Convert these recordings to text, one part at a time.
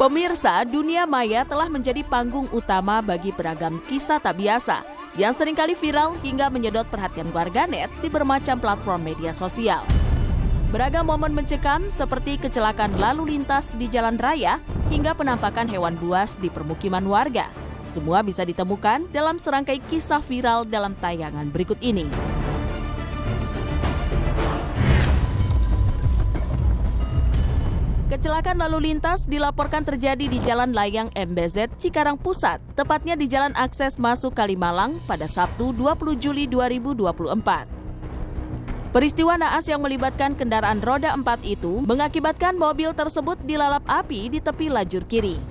Pemirsa, dunia maya telah menjadi panggung utama bagi beragam kisah tak biasa yang seringkali viral hingga menyedot perhatian warganet di bermacam platform media sosial. Beragam momen mencekam seperti kecelakaan lalu lintas di jalan raya hingga penampakan hewan buas di permukiman warga. Semua bisa ditemukan dalam serangkai kisah viral dalam tayangan berikut ini. Kecelakaan lalu lintas dilaporkan terjadi di Jalan Layang MBZ Cikarang Pusat, tepatnya di Jalan Akses Masuk Kalimalang pada Sabtu 20 Juli 2024. Peristiwa naas yang melibatkan kendaraan roda 4 itu mengakibatkan mobil tersebut dilalap api di tepi lajur kiri.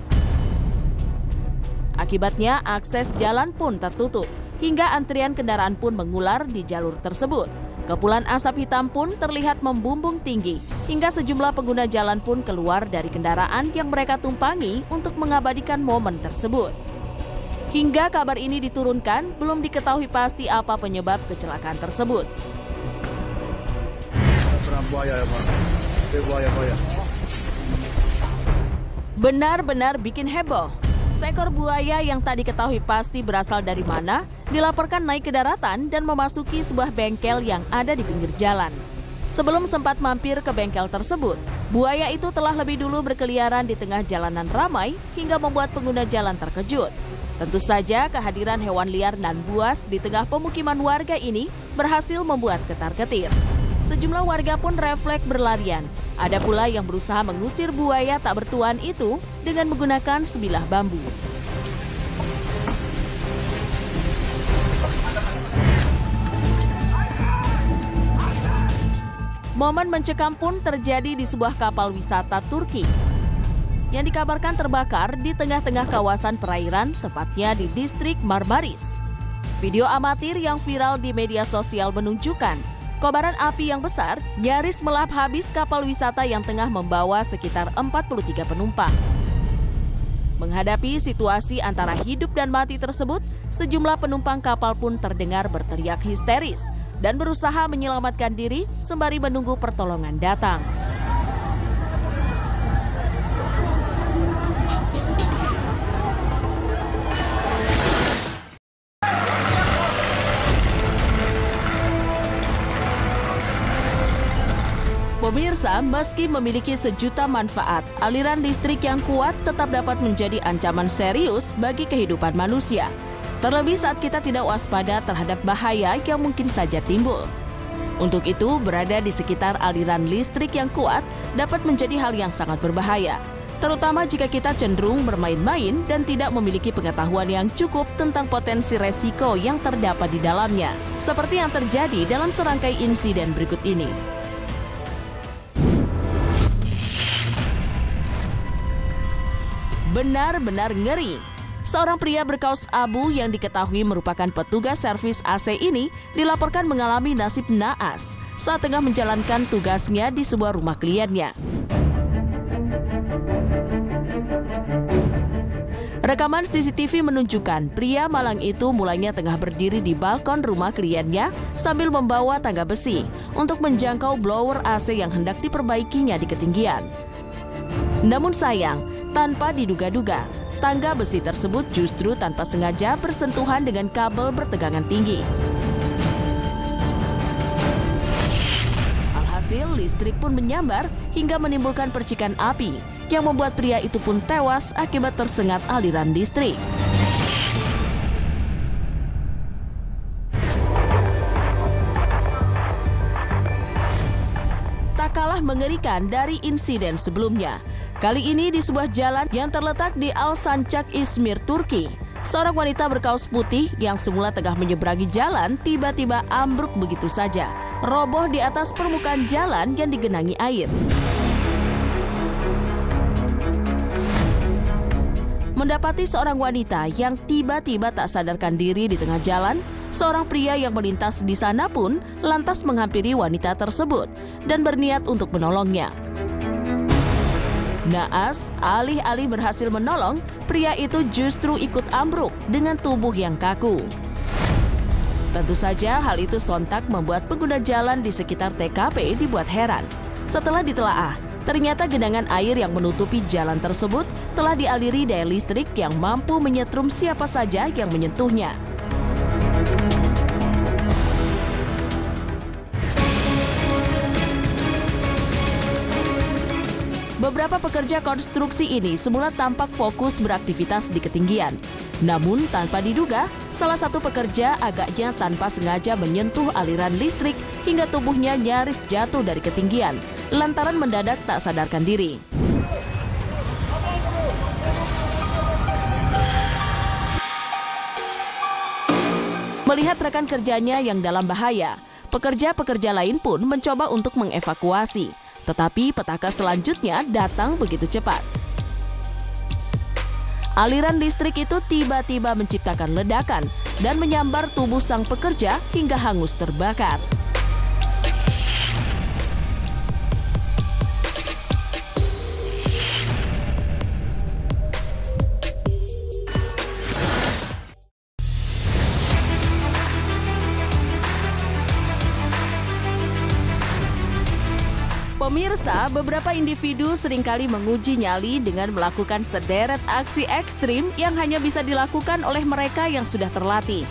Akibatnya akses jalan pun tertutup, hingga antrian kendaraan pun mengular di jalur tersebut. Kepulan asap hitam pun terlihat membumbung tinggi, hingga sejumlah pengguna jalan pun keluar dari kendaraan yang mereka tumpangi untuk mengabadikan momen tersebut. Hingga kabar ini diturunkan, belum diketahui pasti apa penyebab kecelakaan tersebut. Benar-benar bikin heboh. Seekor buaya yang tak diketahui pasti berasal dari mana dilaporkan naik ke daratan dan memasuki sebuah bengkel yang ada di pinggir jalan. Sebelum sempat mampir ke bengkel tersebut, buaya itu telah lebih dulu berkeliaran di tengah jalanan ramai hingga membuat pengguna jalan terkejut. Tentu saja kehadiran hewan liar nan buas di tengah pemukiman warga ini berhasil membuat ketar-ketir. Sejumlah warga pun refleks berlarian. Ada pula yang berusaha mengusir buaya tak bertuan itu dengan menggunakan sebilah bambu. Momen mencekam pun terjadi di sebuah kapal wisata Turki yang dikabarkan terbakar di tengah-tengah kawasan perairan, tepatnya di distrik Marmaris. Video amatir yang viral di media sosial menunjukkan kobaran api yang besar nyaris melahap habis kapal wisata yang tengah membawa sekitar 43 penumpang. Menghadapi situasi antara hidup dan mati tersebut, sejumlah penumpang kapal pun terdengar berteriak histeris dan berusaha menyelamatkan diri sembari menunggu pertolongan datang. Pemirsa, meski memiliki sejuta manfaat, aliran listrik yang kuat tetap dapat menjadi ancaman serius bagi kehidupan manusia. Terlebih saat kita tidak waspada terhadap bahaya yang mungkin saja timbul. Untuk itu, berada di sekitar aliran listrik yang kuat dapat menjadi hal yang sangat berbahaya. Terutama jika kita cenderung bermain-main dan tidak memiliki pengetahuan yang cukup tentang potensi resiko yang terdapat di dalamnya. Seperti yang terjadi dalam serangkai insiden berikut ini. Benar-benar ngeri. Seorang pria berkaos abu yang diketahui merupakan petugas servis AC ini dilaporkan mengalami nasib naas saat tengah menjalankan tugasnya di sebuah rumah kliennya. Rekaman CCTV menunjukkan pria malang itu mulanya tengah berdiri di balkon rumah kliennya sambil membawa tangga besi untuk menjangkau blower AC yang hendak diperbaikinya di ketinggian. Namun sayang, tanpa diduga-duga, tangga besi tersebut justru tanpa sengaja bersentuhan dengan kabel bertegangan tinggi. Alhasil, listrik pun menyambar hingga menimbulkan percikan api yang membuat pria itu pun tewas akibat tersengat aliran listrik. Tak kalah mengerikan dari insiden sebelumnya. Kali ini di sebuah jalan yang terletak di Alsancak, Izmir, Turki. Seorang wanita berkaos putih yang semula tengah menyeberangi jalan tiba-tiba ambruk begitu saja, roboh di atas permukaan jalan yang digenangi air. Mendapati seorang wanita yang tiba-tiba tak sadarkan diri di tengah jalan, seorang pria yang melintas di sana pun lantas menghampiri wanita tersebut dan berniat untuk menolongnya. Naas, alih-alih berhasil menolong, pria itu justru ikut ambruk dengan tubuh yang kaku. Tentu saja hal itu sontak membuat pengguna jalan di sekitar TKP dibuat heran. Setelah ditelaah, Ternyata genangan air yang menutupi jalan tersebut telah dialiri daya listrik yang mampu menyetrum siapa saja yang menyentuhnya. Beberapa pekerja konstruksi ini semula tampak fokus beraktivitas di ketinggian. Namun tanpa diduga, salah satu pekerja agaknya tanpa sengaja menyentuh aliran listrik hingga tubuhnya nyaris jatuh dari ketinggian, lantaran mendadak tak sadarkan diri. Melihat rekan kerjanya yang dalam bahaya, pekerja-pekerja lain pun mencoba untuk mengevakuasi. Tetapi petaka selanjutnya datang begitu cepat. Aliran listrik itu tiba-tiba menciptakan ledakan dan menyambar tubuh sang pekerja hingga hangus terbakar. Pemirsa, beberapa individu seringkali menguji nyali dengan melakukan sederet aksi ekstrim yang hanya bisa dilakukan oleh mereka yang sudah terlatih.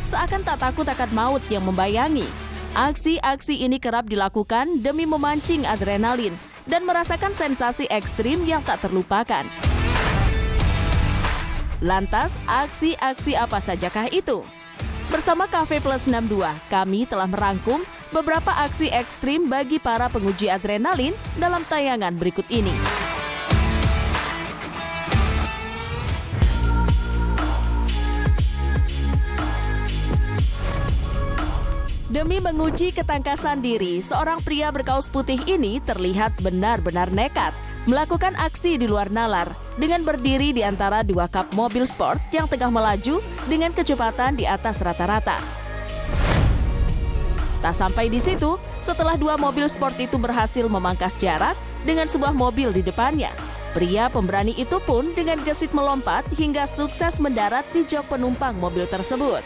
Seakan tak takut akan maut yang membayangi, aksi-aksi ini kerap dilakukan demi memancing adrenalin dan merasakan sensasi ekstrim yang tak terlupakan. Lantas, aksi-aksi apa sajakah itu? Bersama Cafe Plus 62, kami telah merangkum beberapa aksi ekstrim bagi para penguji adrenalin dalam tayangan berikut ini. Demi menguji ketangkasan diri, seorang pria berkaus putih ini terlihat benar-benar nekat melakukan aksi di luar nalar dengan berdiri di antara dua kap mobil sport yang tengah melaju dengan kecepatan di atas rata-rata. Tak sampai di situ, setelah dua mobil sport itu berhasil memangkas jarak dengan sebuah mobil di depannya, pria pemberani itu pun dengan gesit melompat hingga sukses mendarat di jok penumpang mobil tersebut.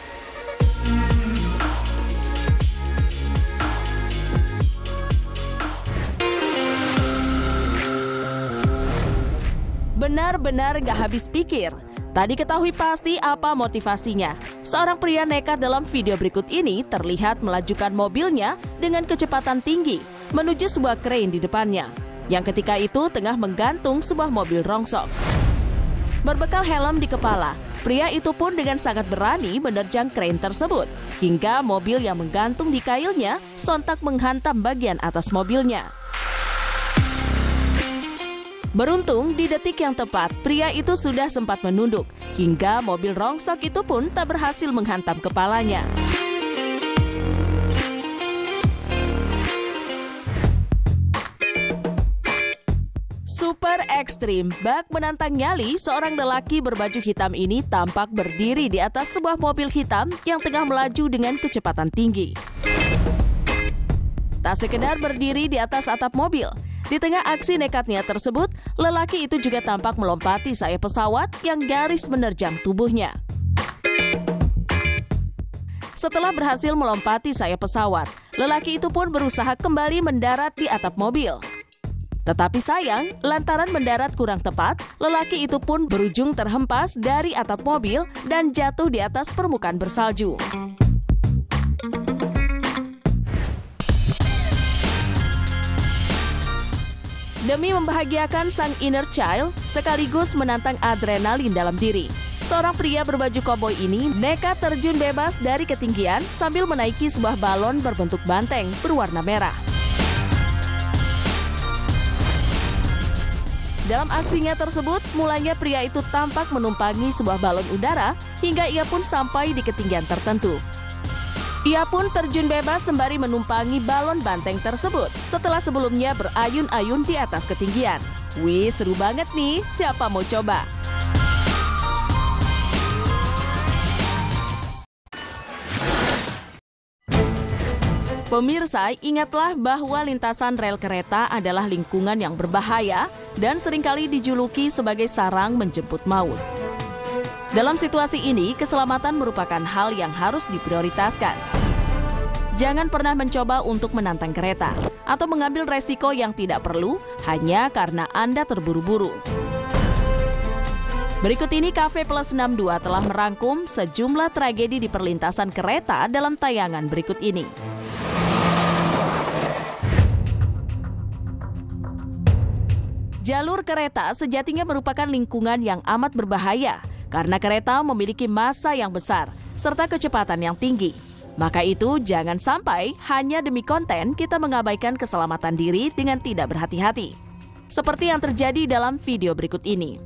Benar-benar gak habis pikir. Tak diketahui pasti apa motivasinya. Seorang pria nekat dalam video berikut ini terlihat melajukan mobilnya dengan kecepatan tinggi menuju sebuah krain di depannya, yang ketika itu tengah menggantung sebuah mobil rongsok. Berbekal helm di kepala, pria itu pun dengan sangat berani menerjang krain tersebut, hingga mobil yang menggantung di kailnya sontak menghantam bagian atas mobilnya. Beruntung, di detik yang tepat, pria itu sudah sempat menunduk, hingga mobil rongsok itu pun tak berhasil menghantam kepalanya. Super ekstrim, bak menantang nyali, seorang lelaki berbaju hitam ini tampak berdiri di atas sebuah mobil hitam yang tengah melaju dengan kecepatan tinggi. Tak sekedar berdiri di atas atap mobil, di tengah aksi nekatnya tersebut, lelaki itu juga tampak melompati sayap pesawat yang nyaris menerjang tubuhnya. Setelah berhasil melompati sayap pesawat, lelaki itu pun berusaha kembali mendarat di atap mobil. Tetapi sayang, lantaran mendarat kurang tepat, lelaki itu pun berujung terhempas dari atap mobil dan jatuh di atas permukaan bersalju. Demi membahagiakan sang inner child, sekaligus menantang adrenalin dalam diri, seorang pria berbaju koboi ini nekat terjun bebas dari ketinggian sambil menaiki sebuah balon berbentuk banteng berwarna merah. Dalam aksinya tersebut, mulanya pria itu tampak menumpangi sebuah balon udara hingga ia pun sampai di ketinggian tertentu. Ia pun terjun bebas sembari menumpangi balon banteng tersebut setelah sebelumnya berayun-ayun di atas ketinggian. Wih, seru banget nih, siapa mau coba? Pemirsa, ingatlah bahwa lintasan rel kereta adalah lingkungan yang berbahaya dan seringkali dijuluki sebagai sarang menjemput maut. Dalam situasi ini, keselamatan merupakan hal yang harus diprioritaskan. Jangan pernah mencoba untuk menantang kereta atau mengambil resiko yang tidak perlu hanya karena Anda terburu-buru. Berikut ini Cafe Plus 62 telah merangkum sejumlah tragedi di perlintasan kereta dalam tayangan berikut ini. Jalur kereta sejatinya merupakan lingkungan yang amat berbahaya karena kereta memiliki massa yang besar serta kecepatan yang tinggi. Maka itu jangan sampai hanya demi konten kita mengabaikan keselamatan diri dengan tidak berhati-hati. Seperti yang terjadi dalam video berikut ini.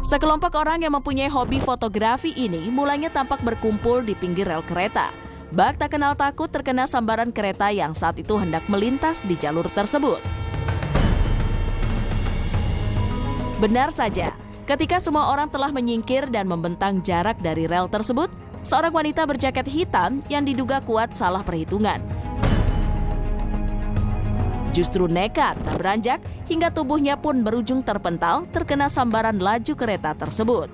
Sekelompok orang yang mempunyai hobi fotografi ini mulanya tampak berkumpul di pinggir rel kereta. Bak tak kenal takut terkena sambaran kereta yang saat itu hendak melintas di jalur tersebut. Benar saja, ketika semua orang telah menyingkir dan membentang jarak dari rel tersebut, seorang wanita berjaket hitam yang diduga kuat salah perhitungan. Justru nekat tak beranjak hingga tubuhnya pun berujung terpental terkena sambaran laju kereta tersebut.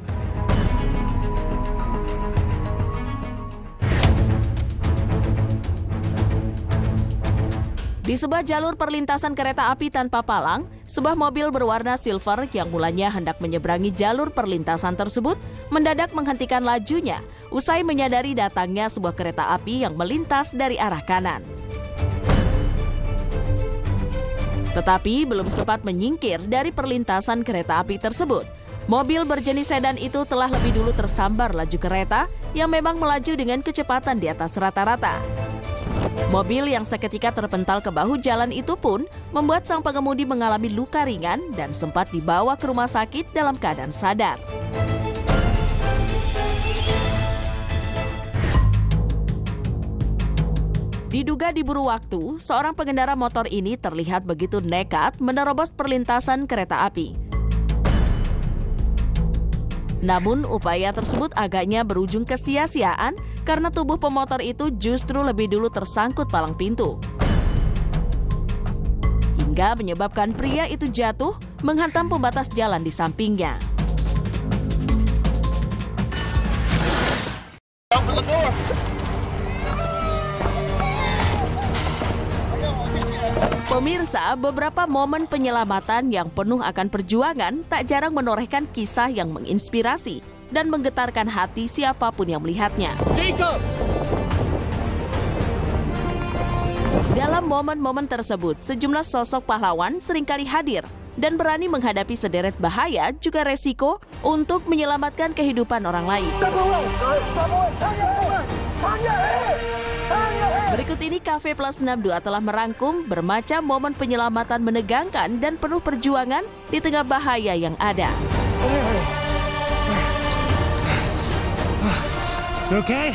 Di sebuah jalur perlintasan kereta api tanpa palang, sebuah mobil berwarna silver yang mulanya hendak menyeberangi jalur perlintasan tersebut mendadak menghentikan lajunya usai menyadari datangnya sebuah kereta api yang melintas dari arah kanan. Tetapi belum sempat menyingkir dari perlintasan kereta api tersebut, mobil berjenis sedan itu telah lebih dulu tersambar laju kereta yang memang melaju dengan kecepatan di atas rata-rata. Mobil yang seketika terpental ke bahu jalan itu pun membuat sang pengemudi mengalami luka ringan dan sempat dibawa ke rumah sakit dalam keadaan sadar. Diduga diburu waktu, seorang pengendara motor ini terlihat begitu nekat menerobos perlintasan kereta api. Namun upaya tersebut agaknya berujung kesia-siaan karena tubuh pemotor itu justru lebih dulu tersangkut palang pintu. Hingga menyebabkan pria itu jatuh menghantam pembatas jalan di sampingnya. Pemirsa, beberapa momen penyelamatan yang penuh akan perjuangan tak jarang menorehkan kisah yang menginspirasi dan menggetarkan hati siapapun yang melihatnya. Dalam momen-momen tersebut, sejumlah sosok pahlawan seringkali hadir dan berani menghadapi sederet bahaya juga resiko untuk menyelamatkan kehidupan orang lain. Berikut ini Cafe Plus 62 telah merangkum bermacam momen penyelamatan menegangkan dan penuh perjuangan di tengah bahaya yang ada. Okay.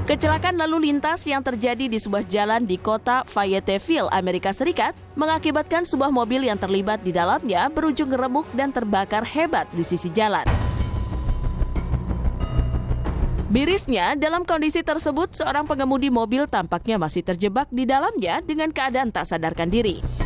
Kecelakaan lalu lintas yang terjadi di sebuah jalan di kota Fayetteville, Amerika Serikat, mengakibatkan sebuah mobil yang terlibat di dalamnya berujung remuk dan terbakar hebat di sisi jalan. Mirisnya, dalam kondisi tersebut, seorang pengemudi mobil tampaknya masih terjebak di dalamnya dengan keadaan tak sadarkan diri.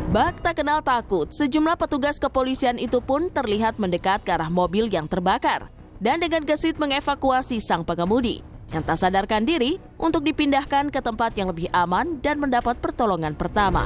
Bak tak kenal takut, sejumlah petugas kepolisian itu pun terlihat mendekat ke arah mobil yang terbakar dan dengan gesit mengevakuasi sang pengemudi yang tak sadarkan diri untuk dipindahkan ke tempat yang lebih aman dan mendapat pertolongan pertama.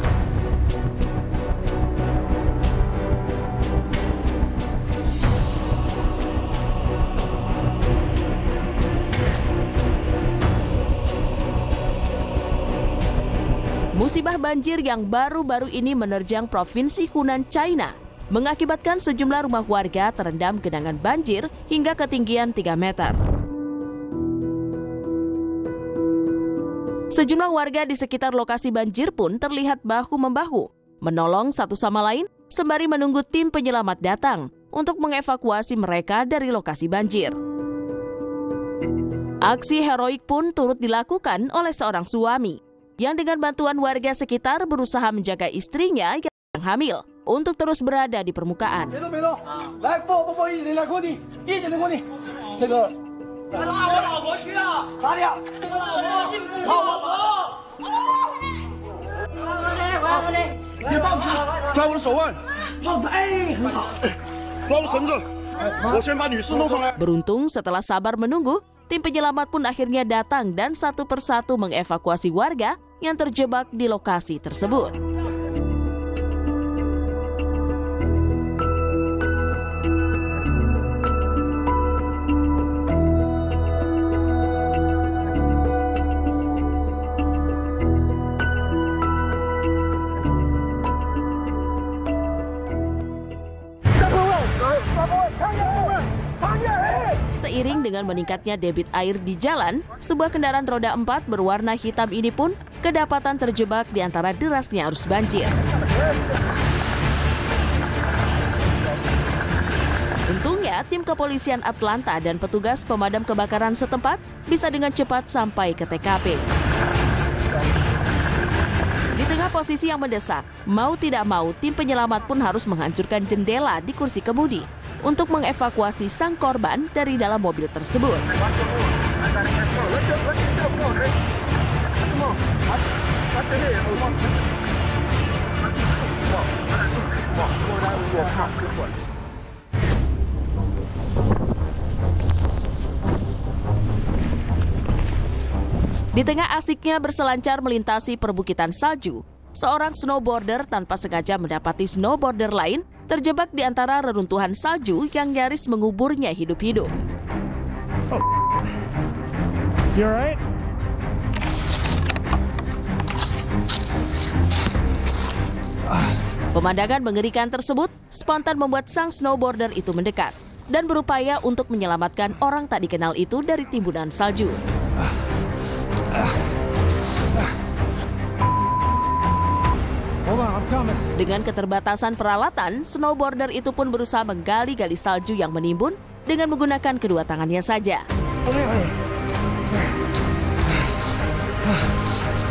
Musibah banjir yang baru-baru ini menerjang Provinsi Hunan, China, mengakibatkan sejumlah rumah warga terendam genangan banjir hingga ketinggian 3 meter. Sejumlah warga di sekitar lokasi banjir pun terlihat bahu-membahu, menolong satu sama lain sembari menunggu tim penyelamat datang untuk mengevakuasi mereka dari lokasi banjir. Aksi heroik pun turut dilakukan oleh seorang suami yang dengan bantuan warga sekitar berusaha menjaga istrinya yang hamil untuk terus berada di permukaan. 别报警！抓我的手腕！很好。抓我绳子！我先把女士弄上来。 Beruntung setelah sabar menunggu, tim penyelamat pun akhirnya datang dan satu persatu mengevakuasi warga yang terjebak di lokasi tersebut. Seiring dengan meningkatnya debit air di jalan, sebuah kendaraan roda 4 berwarna hitam ini pun kedapatan terjebak di antara derasnya arus banjir. Untungnya, tim kepolisian Atlanta dan petugas pemadam kebakaran setempat bisa dengan cepat sampai ke TKP. Di tengah posisi yang mendesak, mau tidak mau tim penyelamat pun harus menghancurkan jendela di kursi kemudi untuk mengevakuasi sang korban dari dalam mobil tersebut. Di tengah asiknya berselancar melintasi perbukitan salju, seorang snowboarder tanpa sengaja mendapati snowboarder lain terjebak di antara reruntuhan salju yang nyaris menguburnya hidup-hidup. Oh. You alright? Pemandangan mengerikan tersebut spontan membuat sang snowboarder itu mendekat dan berupaya untuk menyelamatkan orang tak dikenal itu dari timbunan salju. Dengan keterbatasan peralatan, snowboarder itu pun berusaha menggali-gali salju yang menimbun dengan menggunakan kedua tangannya saja.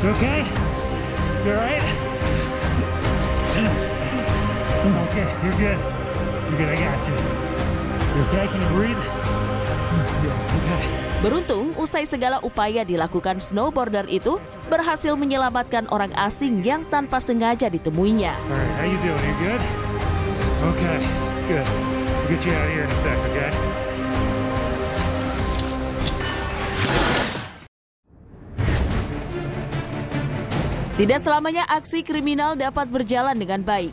You okay? You alright? Okay, you're good. You're good, I got you. You okay? Can you breathe? Okay. Beruntung, usai segala upaya dilakukan, snowboarder itu berhasil menyelamatkan orang asing yang tanpa sengaja ditemuinya. Alright, how you doing? You good? Okay, good. We'll get you out of here in a sec, okay? Tidak selamanya aksi kriminal dapat berjalan dengan baik.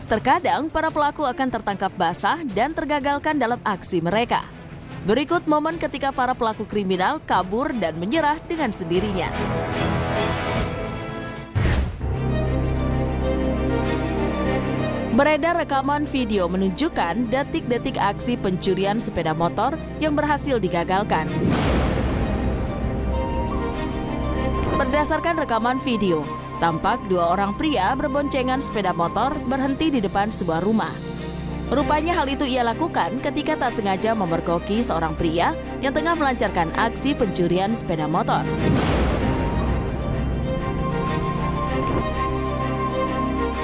Terkadang para pelaku akan tertangkap basah dan tergagalkan dalam aksi mereka. Berikut momen ketika para pelaku kriminal kabur dan menyerah dengan sendirinya. Beredar rekaman video menunjukkan detik-detik aksi pencurian sepeda motor yang berhasil digagalkan. Berdasarkan rekaman video, tampak dua orang pria berboncengan sepeda motor berhenti di depan sebuah rumah. Rupanya hal itu ia lakukan ketika tak sengaja memergoki seorang pria yang tengah melancarkan aksi pencurian sepeda motor.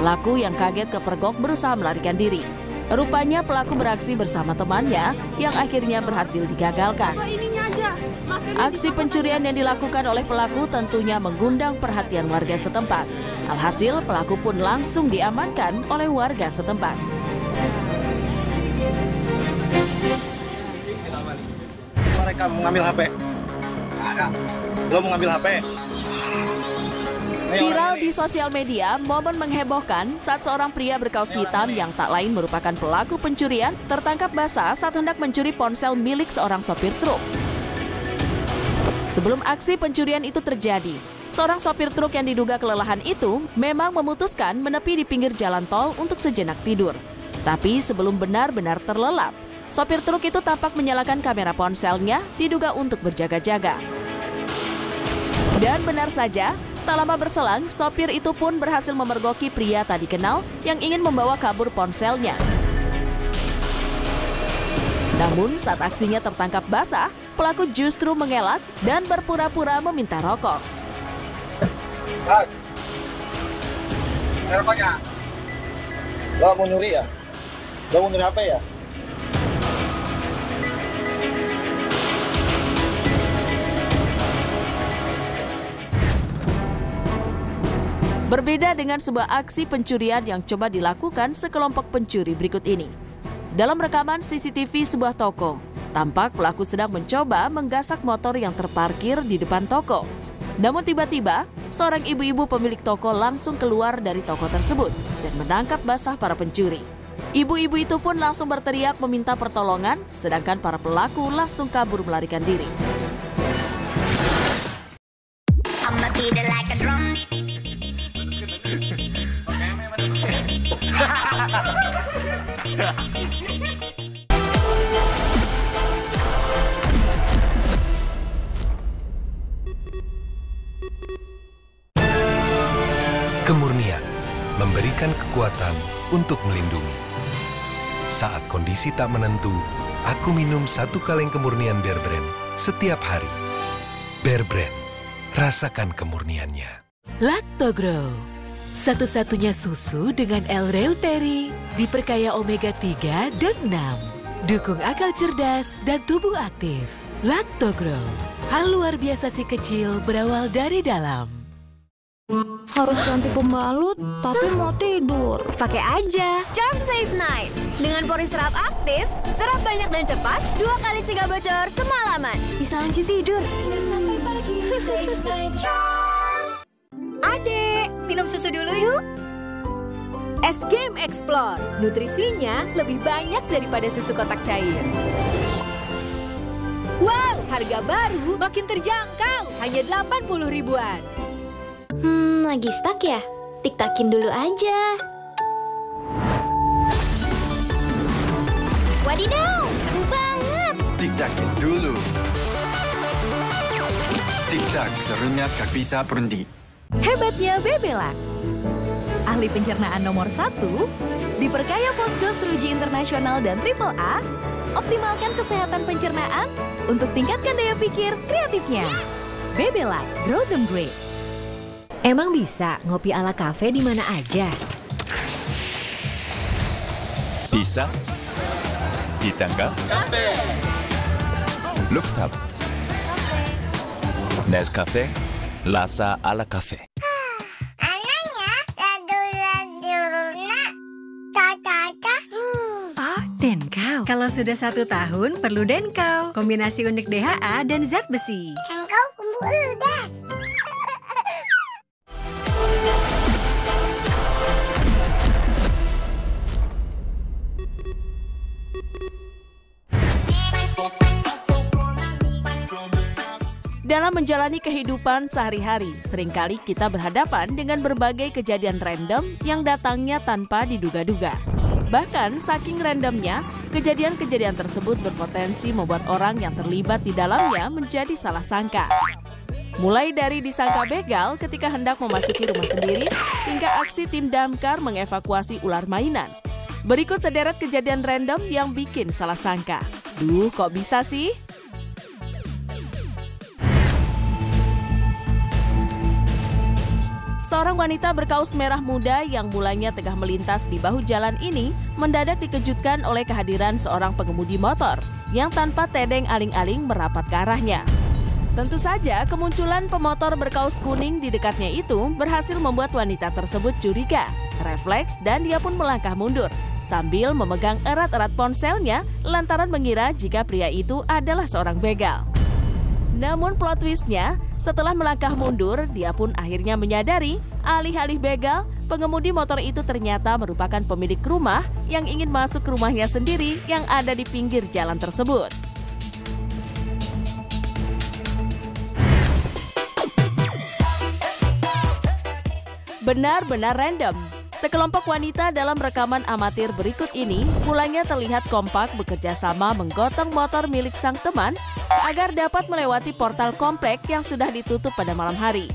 Pelaku yang kaget kepergok berusaha melarikan diri. Rupanya pelaku beraksi bersama temannya yang akhirnya berhasil digagalkan. Aksi pencurian yang dilakukan oleh pelaku tentunya mengundang perhatian warga setempat. Alhasil pelaku pun langsung diamankan oleh warga setempat. Mereka mengambil HP. Lo mengambil HP. Viral di sosial media, momen menghebohkan saat seorang pria berkaos hitam yang tak lain merupakan pelaku pencurian tertangkap basah saat hendak mencuri ponsel milik seorang sopir truk. Sebelum aksi pencurian itu terjadi, seorang sopir truk yang diduga kelelahan itu memang memutuskan menepi di pinggir jalan tol untuk sejenak tidur. Tapi sebelum benar-benar terlelap, sopir truk itu tampak menyalakan kamera ponselnya diduga untuk berjaga-jaga. Dan benar saja, tak lama berselang, sopir itu pun berhasil memergoki pria tak dikenal yang ingin membawa kabur ponselnya. Namun saat aksinya tertangkap basah, pelaku justru mengelak dan berpura-pura meminta rokok. Rokoknya. Lo mau nyuri ya? Lo mau nyuri HP ya? Berbeda dengan sebuah aksi pencurian yang coba dilakukan sekelompok pencuri berikut ini. Dalam rekaman CCTV sebuah toko, tampak pelaku sedang mencoba menggasak motor yang terparkir di depan toko. Namun tiba-tiba, seorang ibu-ibu pemilik toko langsung keluar dari toko tersebut dan menangkap basah para pencuri. Ibu-ibu itu pun langsung berteriak meminta pertolongan, sedangkan para pelaku langsung kabur melarikan diri. Kemurnian memberikan kekuatan untuk melindungi. Saat kondisi tak menentu, aku minum 1 kaleng kemurnian Bear Brand setiap hari. Bear Brand, rasakan kemurniannya. Lactogrow, satu-satunya susu dengan L-reuteri, diperkaya omega 3 dan 6. Dukung akal cerdas dan tubuh aktif. Lactogrow, hal luar biasa si kecil berawal dari dalam. Harus ganti pembalut, tapi mau tidur. Pakai aja Charm Safe Night. Dengan pori serap aktif, serap banyak dan cepat, 2 kali cegah bocor semalaman. Bisa lanjut tidur. Sampai pagi, Safe Night Charm. Adek, minum susu dulu yuk. Es Game Explore, nutrisinya lebih banyak daripada susu kotak cair. Wow, harga baru makin terjangkau, hanya 80 ribuan. Lagi stuck ya? Tik-takin dulu aja. Wadidaw, seru banget. Tik-takin dulu. Tik-tak, serunya tak bisa berhenti. Hebatnya Bebelac. Ahli pencernaan nomor 1, diperkaya Fosgos teruji internasional dan AAA, optimalkan kesehatan pencernaan untuk tingkatkan daya pikir kreatifnya. Bebelac, grow them great. Emang bisa ngopi ala kafe di mana aja? Bisa. Di tangga. Rooftop. Nescafe. Rasa ala kafe. Anaknya ladu-laduna tata-tata nih. Oh, Denkau. Kalau sudah 1 tahun perlu Denkau. Kombinasi unik DHA dan zat besi. Engkau kumpul ludas. Dalam menjalani kehidupan sehari-hari, seringkali kita berhadapan dengan berbagai kejadian random yang datangnya tanpa diduga-duga. Bahkan, saking randomnya, kejadian-kejadian tersebut berpotensi membuat orang yang terlibat di dalamnya menjadi salah sangka. Mulai dari disangka begal ketika hendak memasuki rumah sendiri, hingga aksi tim damkar mengevakuasi ular mainan. Berikut sederet kejadian random yang bikin salah sangka. Duh, kok bisa sih? Seorang wanita berkaus merah muda yang mulanya tengah melintas di bahu jalan ini mendadak dikejutkan oleh kehadiran seorang pengemudi motor yang tanpa tedeng aling-aling merapat ke arahnya. Tentu saja kemunculan pemotor berkaus kuning di dekatnya itu berhasil membuat wanita tersebut curiga, refleks dan dia pun melangkah mundur sambil memegang erat-erat ponselnya lantaran mengira jika pria itu adalah seorang begal. Namun plot twist-nya, setelah melangkah mundur, dia pun akhirnya menyadari alih-alih begal, pengemudi motor itu ternyata merupakan pemilik rumah yang ingin masuk ke rumahnya sendiri yang ada di pinggir jalan tersebut. Benar-benar random. Sekelompok wanita dalam rekaman amatir berikut ini mulanya terlihat kompak bekerja sama menggotong motor milik sang teman agar dapat melewati portal komplek yang sudah ditutup pada malam hari.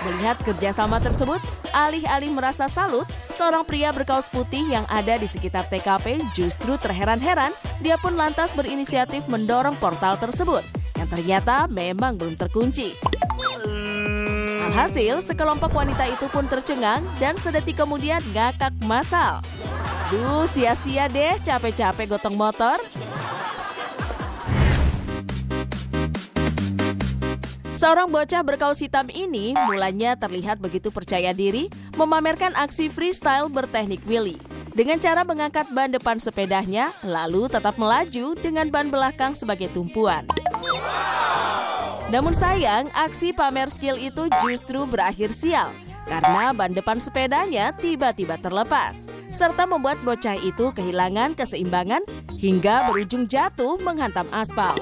Melihat kerjasama tersebut, alih-alih merasa salut, seorang pria berkaus putih yang ada di sekitar TKP justru terheran-heran, dia pun lantas berinisiatif mendorong portal tersebut, yang ternyata memang belum terkunci. Alhasil, sekelompok wanita itu pun tercengang dan sedetik kemudian ngakak massal. Duh, sia-sia deh capek-capek gotong motor. Seorang bocah berkaus hitam ini mulanya terlihat begitu percaya diri memamerkan aksi freestyle berteknik wheelie. Dengan cara mengangkat ban depan sepedanya, lalu tetap melaju dengan ban belakang sebagai tumpuan. Namun sayang, aksi pamer skill itu justru berakhir sial karena ban depan sepedanya tiba-tiba terlepas, serta membuat bocah itu kehilangan keseimbangan hingga berujung jatuh menghantam aspal.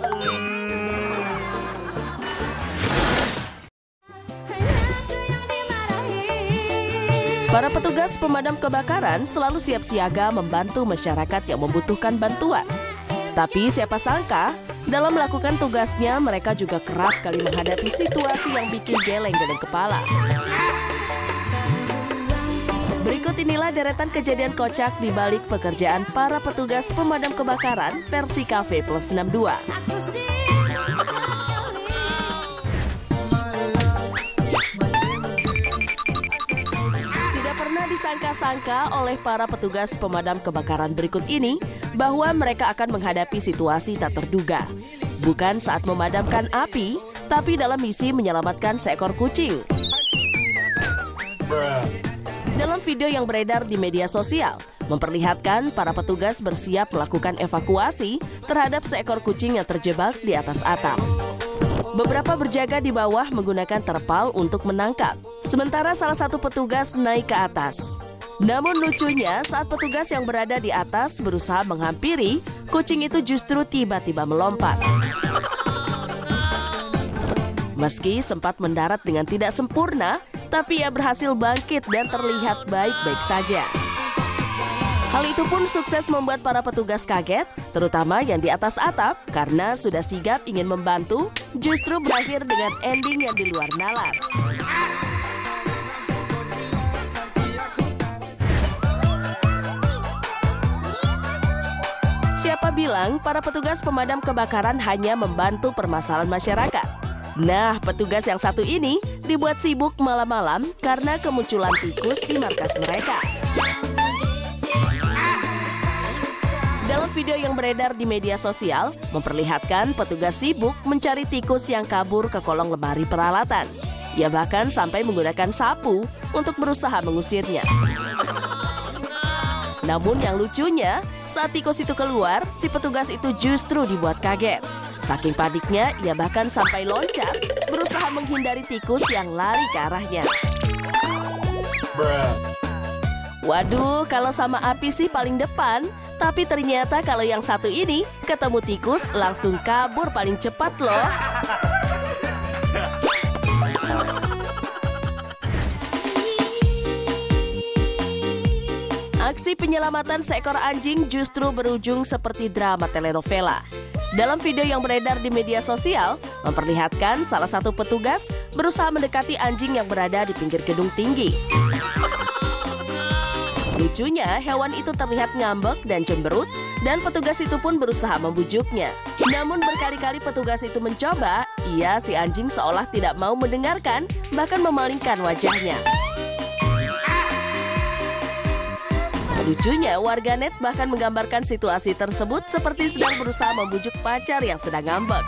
Para petugas pemadam kebakaran selalu siap siaga membantu masyarakat yang membutuhkan bantuan. Tapi siapa sangka, dalam melakukan tugasnya mereka juga kerap kali menghadapi situasi yang bikin geleng-geleng kepala. Berikut inilah deretan kejadian kocak di balik pekerjaan para petugas pemadam kebakaran versi Cafe Plus 62. Disangka-sangka oleh para petugas pemadam kebakaran berikut ini bahwa mereka akan menghadapi situasi tak terduga. Bukan saat memadamkan api, tapi dalam misi menyelamatkan seekor kucing. Dalam video yang beredar di media sosial, memperlihatkan para petugas bersiap melakukan evakuasi terhadap seekor kucing yang terjebak di atas atap. Beberapa berjaga di bawah menggunakan terpal untuk menangkap, sementara salah satu petugas naik ke atas. Namun lucunya, saat petugas yang berada di atas berusaha menghampiri, kucing itu justru tiba-tiba melompat. Meski sempat mendarat dengan tidak sempurna, tapi ia berhasil bangkit dan terlihat baik-baik saja. Hal itu pun sukses membuat para petugas kaget, terutama yang di atas atap, karena sudah sigap ingin membantu, justru berakhir dengan ending yang di luar nalar. Siapa bilang para petugas pemadam kebakaran hanya membantu permasalahan masyarakat? Nah, petugas yang satu ini dibuat sibuk malam-malam karena kemunculan tikus di markas mereka. Dalam video yang beredar di media sosial, memperlihatkan petugas sibuk mencari tikus yang kabur ke kolong lemari peralatan. Ia bahkan sampai menggunakan sapu untuk berusaha mengusirnya. Namun yang lucunya, saat tikus itu keluar, si petugas itu justru dibuat kaget. Saking paniknya, ia bahkan sampai loncat, berusaha menghindari tikus yang lari ke arahnya. Waduh, kalau sama api sih paling depan. Tapi ternyata kalau yang satu ini ketemu tikus langsung kabur paling cepat loh. Aksi penyelamatan seekor anjing justru berujung seperti drama telenovela. Dalam video yang beredar di media sosial, memperlihatkan salah satu petugas berusaha mendekati anjing yang berada di pinggir gedung tinggi. Lucunya, hewan itu terlihat ngambek dan cemberut, dan petugas itu pun berusaha membujuknya. Namun berkali-kali petugas itu mencoba, si anjing seolah tidak mau mendengarkan, bahkan memalingkan wajahnya. Lucunya, warganet bahkan menggambarkan situasi tersebut seperti sedang berusaha membujuk pacar yang sedang ngambek.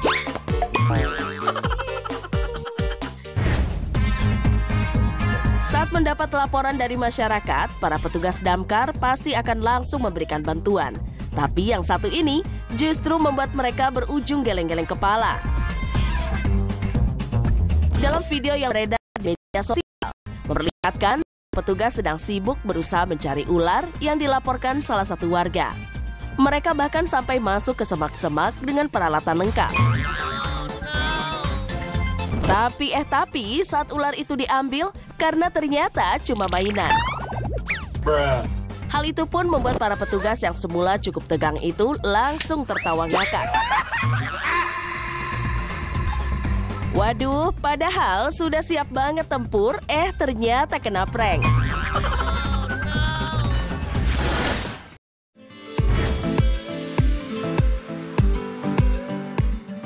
Saat mendapat laporan dari masyarakat, para petugas damkar pasti akan langsung memberikan bantuan. Tapi yang satu ini justru membuat mereka berujung geleng-geleng kepala. Dalam video yang beredar di media sosial, memperlihatkan petugas sedang sibuk berusaha mencari ular yang dilaporkan salah satu warga. Mereka bahkan sampai masuk ke semak-semak dengan peralatan lengkap. Tapi saat ular itu diambil, karena ternyata cuma mainan. Hal itu pun membuat para petugas yang semula cukup tegang itu langsung tertawa ngakak. Waduh, padahal sudah siap banget tempur, ternyata kena prank.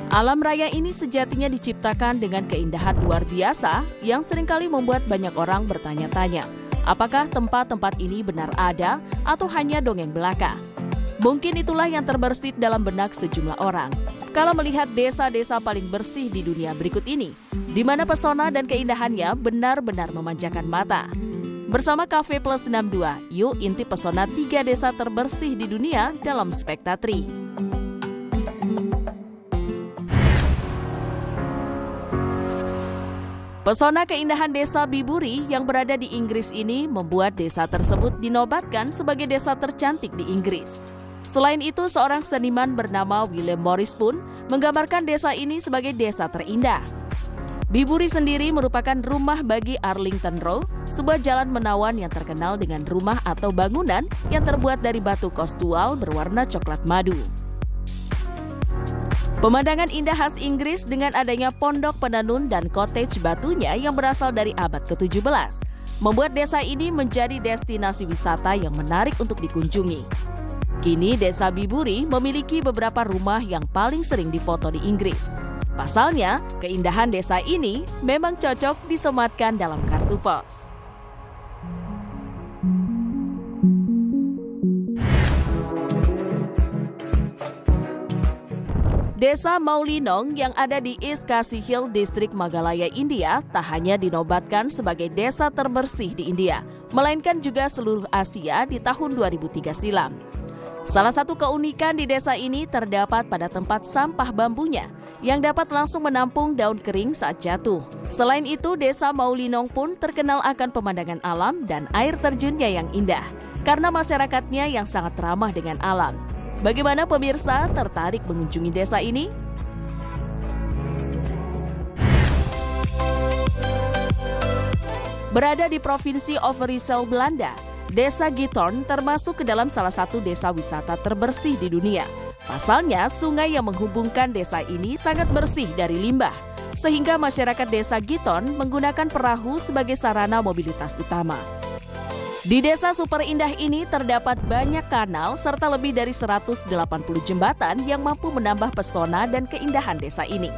Alam raya ini sejatinya diciptakan dengan keindahan luar biasa yang seringkali membuat banyak orang bertanya-tanya, apakah tempat-tempat ini benar ada atau hanya dongeng belaka? Mungkin itulah yang terbersit dalam benak sejumlah orang kalau melihat desa-desa paling bersih di dunia berikut ini, di mana pesona dan keindahannya benar-benar memanjakan mata. Bersama Cafe Plus 62, yuk intip pesona 3 desa terbersih di dunia dalam Spektatri. Pesona keindahan desa Biburi yang berada di Inggris ini membuat desa tersebut dinobatkan sebagai desa tercantik di Inggris. Selain itu, seorang seniman bernama William Morris pun menggambarkan desa ini sebagai desa terindah. Biburi sendiri merupakan rumah bagi Arlington Row, sebuah jalan menawan yang terkenal dengan rumah atau bangunan yang terbuat dari batu kostual berwarna coklat madu. Pemandangan indah khas Inggris dengan adanya pondok penenun dan cottage batunya yang berasal dari abad ke-17 membuat desa ini menjadi destinasi wisata yang menarik untuk dikunjungi. Kini desa Biburi memiliki beberapa rumah yang paling sering difoto di Inggris. Pasalnya, keindahan desa ini memang cocok disematkan dalam kartu pos. Desa Maulinong yang ada di East Khasi Hill, distrik Maghalaya, India, tak hanya dinobatkan sebagai desa terbersih di India, melainkan juga seluruh Asia di tahun 2003 silam. Salah satu keunikan di desa ini terdapat pada tempat sampah bambunya yang dapat langsung menampung daun kering saat jatuh. Selain itu, desa Maulinong pun terkenal akan pemandangan alam dan air terjunnya yang indah karena masyarakatnya yang sangat ramah dengan alam. Bagaimana pemirsa tertarik mengunjungi desa ini? Berada di Provinsi Overijssel, Belanda, Desa Giethoorn termasuk ke dalam salah satu desa wisata terbersih di dunia. Pasalnya, sungai yang menghubungkan desa ini sangat bersih dari limbah, sehingga masyarakat desa Giethoorn menggunakan perahu sebagai sarana mobilitas utama. Di desa super indah ini terdapat banyak kanal serta lebih dari 180 jembatan yang mampu menambah pesona dan keindahan desa ini.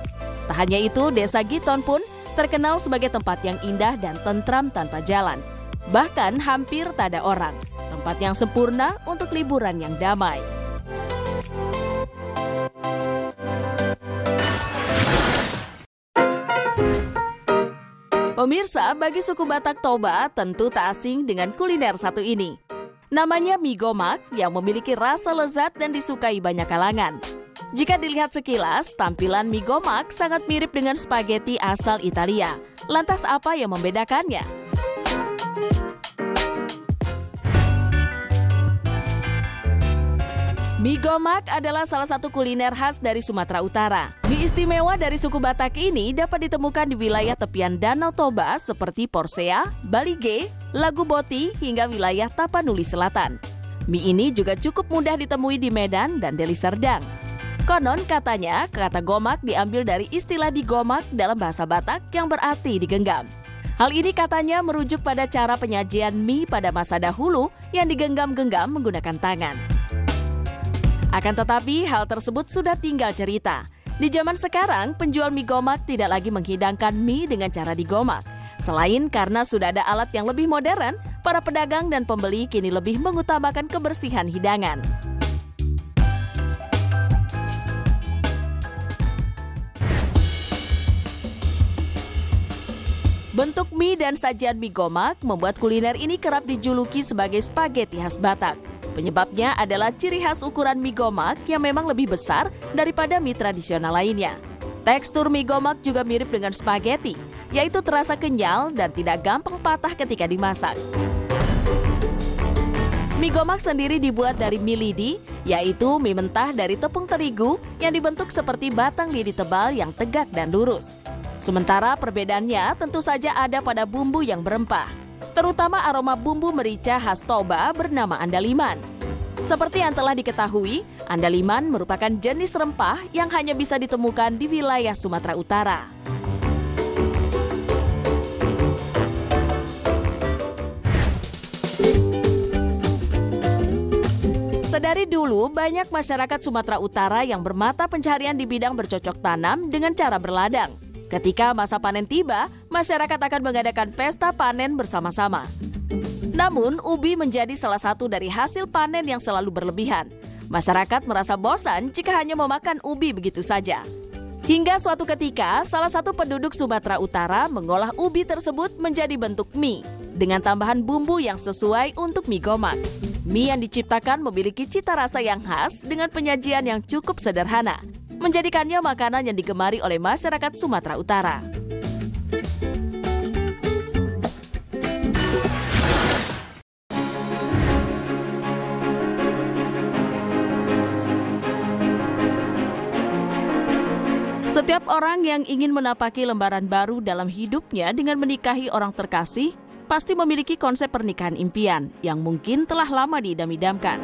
Tak hanya itu, desa Giethoorn pun terkenal sebagai tempat yang indah dan tentram tanpa jalan. Bahkan hampir tak ada orang, tempat yang sempurna untuk liburan yang damai. Pemirsa, bagi suku Batak Toba tentu tak asing dengan kuliner satu ini. Namanya mie gomak yang memiliki rasa lezat dan disukai banyak kalangan. Jika dilihat sekilas, tampilan mie gomak sangat mirip dengan spaghetti asal Italia. Lantas apa yang membedakannya? Mie gomak adalah salah satu kuliner khas dari Sumatera Utara. Mie istimewa dari suku Batak ini dapat ditemukan di wilayah tepian Danau Toba seperti Porsea, Balige, Lagu Boti, hingga wilayah Tapanuli Selatan. Mie ini juga cukup mudah ditemui di Medan dan Deli Serdang. Konon katanya, kata gomak diambil dari istilah digomak dalam bahasa Batak yang berarti digenggam. Hal ini katanya merujuk pada cara penyajian mie pada masa dahulu yang digenggam-genggam menggunakan tangan. Akan tetapi, hal tersebut sudah tinggal cerita. Di zaman sekarang, penjual mie gomak tidak lagi menghidangkan mie dengan cara digomak. Selain karena sudah ada alat yang lebih modern, para pedagang dan pembeli kini lebih mengutamakan kebersihan hidangan. Bentuk mie dan sajian mie gomak membuat kuliner ini kerap dijuluki sebagai spaghetti khas Batak. Penyebabnya adalah ciri khas ukuran mie gomak yang memang lebih besar daripada mie tradisional lainnya. Tekstur mie gomak juga mirip dengan spaghetti, yaitu terasa kenyal dan tidak gampang patah ketika dimasak. Mie gomak sendiri dibuat dari mie lidi, yaitu mie mentah dari tepung terigu yang dibentuk seperti batang lidi tebal yang tegak dan lurus. Sementara perbedaannya tentu saja ada pada bumbu yang berempah, terutama aroma bumbu merica khas Toba bernama andaliman. Seperti yang telah diketahui, andaliman merupakan jenis rempah yang hanya bisa ditemukan di wilayah Sumatera Utara. Sedari dulu, banyak masyarakat Sumatera Utara yang bermata pencaharian di bidang bercocok tanam dengan cara berladang. Ketika masa panen tiba, masyarakat akan mengadakan pesta panen bersama-sama. Namun, ubi menjadi salah satu dari hasil panen yang selalu berlebihan. Masyarakat merasa bosan jika hanya memakan ubi begitu saja. Hingga suatu ketika, salah satu penduduk Sumatera Utara mengolah ubi tersebut menjadi bentuk mie dengan tambahan bumbu yang sesuai untuk mie gomak. Mie yang diciptakan memiliki cita rasa yang khas dengan penyajian yang cukup sederhana, menjadikannya makanan yang digemari oleh masyarakat Sumatera Utara. Setiap orang yang ingin menapaki lembaran baru dalam hidupnya dengan menikahi orang terkasih, pasti memiliki konsep pernikahan impian yang mungkin telah lama diidam-idamkan.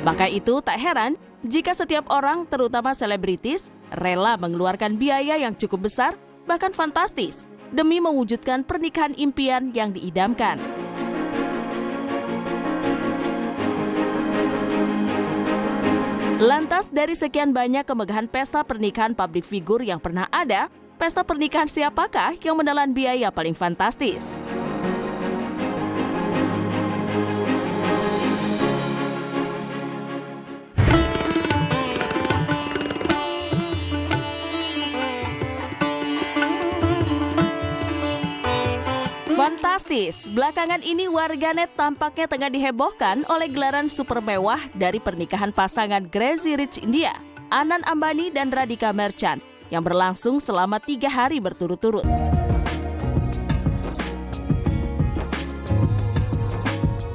Maka itu tak heran jika setiap orang, terutama selebritis, rela mengeluarkan biaya yang cukup besar, bahkan fantastis, demi mewujudkan pernikahan impian yang diidamkan. Lantas dari sekian banyak kemegahan pesta pernikahan publik figur yang pernah ada, pesta pernikahan siapakah yang menelan biaya paling fantastis? Fantastis, belakangan ini warganet tampaknya tengah dihebohkan oleh gelaran super mewah dari pernikahan pasangan Crazy Rich India, Anand Ambani dan Radhika Merchant, yang berlangsung selama 3 hari berturut-turut.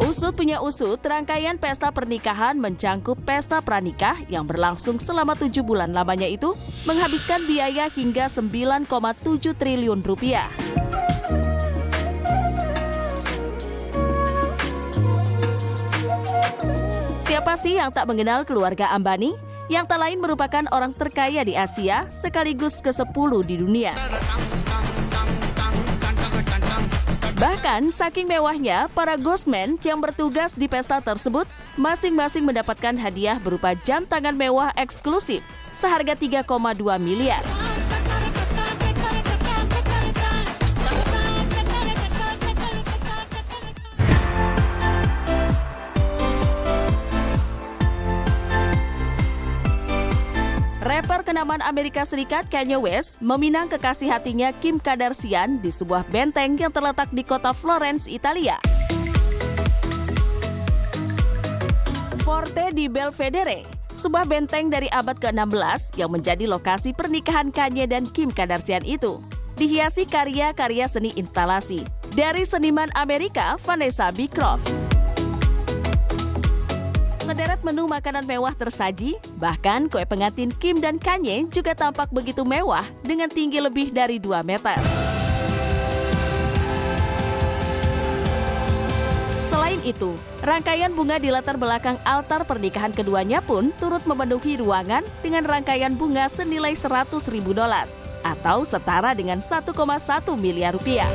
Usut punya usut, rangkaian pesta pernikahan mencangkup pesta pranikah yang berlangsung selama 7 bulan lamanya itu menghabiskan biaya hingga 9,7 triliun rupiah. Siapa sih yang tak mengenal keluarga Ambani, yang tak lain merupakan orang terkaya di Asia sekaligus ke-10 di dunia. Bahkan saking mewahnya, para ghostmen yang bertugas di pesta tersebut masing-masing mendapatkan hadiah berupa jam tangan mewah eksklusif seharga 3,2 miliar. Rapper kenamaan Amerika Serikat Kanye West meminang kekasih hatinya Kim Kardashian di sebuah benteng yang terletak di kota Florence, Italia. Forte di Belvedere, sebuah benteng dari abad ke-16 yang menjadi lokasi pernikahan Kanye dan Kim Kardashian itu, dihiasi karya-karya seni instalasi dari seniman Amerika Vanessa Beecroft. Sederet menu makanan mewah tersaji, bahkan kue pengantin Kim dan Kanye juga tampak begitu mewah dengan tinggi lebih dari 2 meter. Selain itu, rangkaian bunga di latar belakang altar pernikahan keduanya pun turut memenuhi ruangan dengan rangkaian bunga senilai $100.000 atau setara dengan 1,1 miliar rupiah.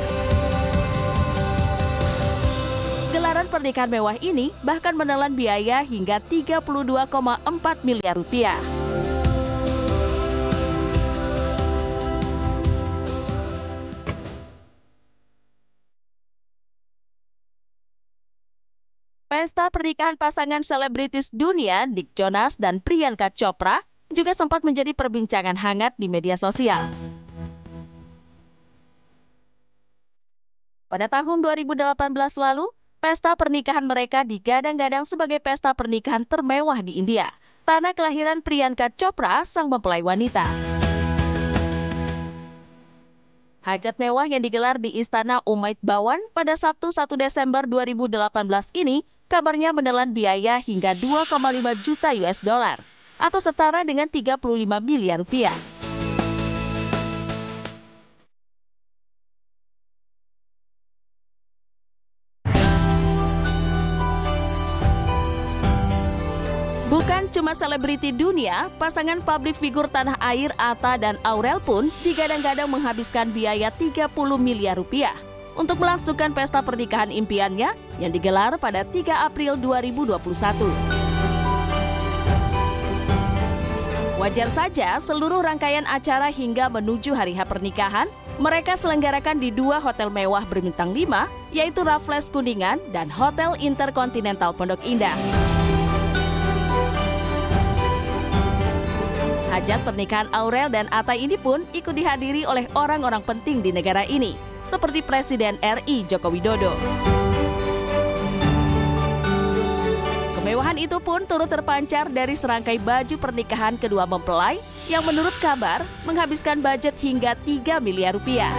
Gelaran pernikahan mewah ini bahkan menelan biaya hingga 32,4 miliar rupiah. Pesta pernikahan pasangan selebritis dunia Nick Jonas dan Priyanka Chopra juga sempat menjadi perbincangan hangat di media sosial. Pada tahun 2018 lalu, pesta pernikahan mereka digadang-gadang sebagai pesta pernikahan termewah di India, tanah kelahiran Priyanka Chopra, sang mempelai wanita. Hajat mewah yang digelar di Istana Umaid Bhawan pada Sabtu 1 Desember 2018 ini kabarnya menelan biaya hingga 2,5 juta US dollar atau setara dengan 35 miliar rupiah. Bukan cuma selebriti dunia, pasangan publik figur tanah air Atta dan Aurel pun digadang-gadang menghabiskan biaya 30 miliar rupiah untuk melangsungkan pesta pernikahan impiannya yang digelar pada 3 April 2021. Wajar saja seluruh rangkaian acara hingga menuju hari H pernikahan, mereka selenggarakan di 2 hotel mewah berbintang 5, yaitu Raffles Kuningan dan Hotel Intercontinental Pondok Indah. hajat pernikahan Aurel dan Atai ini pun ikut dihadiri oleh orang-orang penting di negara ini, seperti Presiden RI Joko Widodo. Kemewahan itu pun turut terpancar dari serangkai baju pernikahan kedua mempelai yang menurut kabar menghabiskan budget hingga 3 miliar rupiah.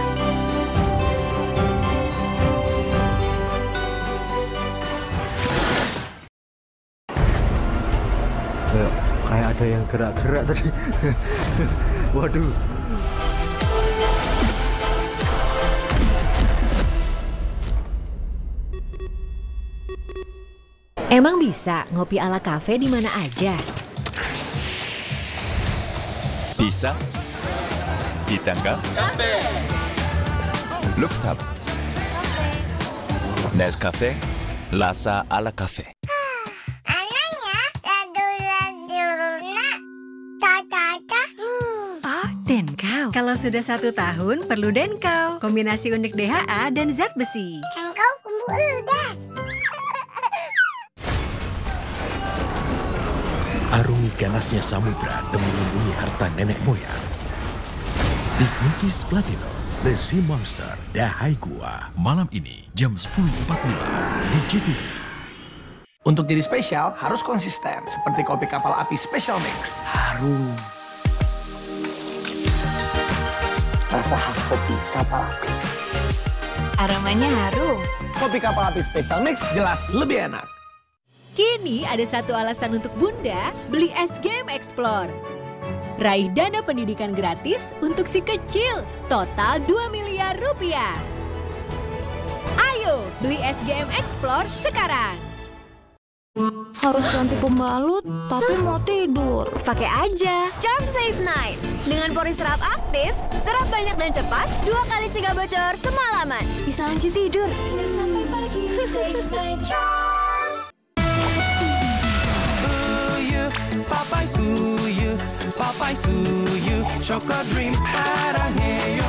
Kayak ada yang gerak-gerak tadi. Waduh. Emang bisa ngopi ala kafe di mana aja? Bisa. Di tangga. Kafe. Rooftop. Nescafe. Rasa ala kafe. Anaknya ladu-laduna. Tata-tata nih. Oh, Denkau. Kalau sudah 1 tahun, perlu Denkau. Kombinasi unik DHA dan zat besi. Engkau kumbudas. Arungi ganasnya samudra demi melindungi harta nenek moyang. Di Movies Platinum, The Sea Monster, Dahai Gua. Malam ini, jam 10.45 di GTV. Untuk jadi spesial, harus konsisten. Seperti kopi kapal api Special Mix. Harum. Rasa khas kopi kapal api. Aromanya harum. Kopi kapal api Special Mix jelas lebih enak. Kini ada satu alasan untuk Bunda beli SGM Explore. Raih dana pendidikan gratis untuk si kecil, total 2 miliar rupiah. Ayo beli SGM Explore sekarang. Harus ganti pembalut, tapi mau tidur. Pakai aja Charm Safe Night. Dengan pori serap aktif, serap banyak dan cepat, 2 kali cegah bocor semalaman. Bisa lanjut tidur. Sampai pagi, Safe Night Charm. Papai suyu, Choco Dream 사랑해요.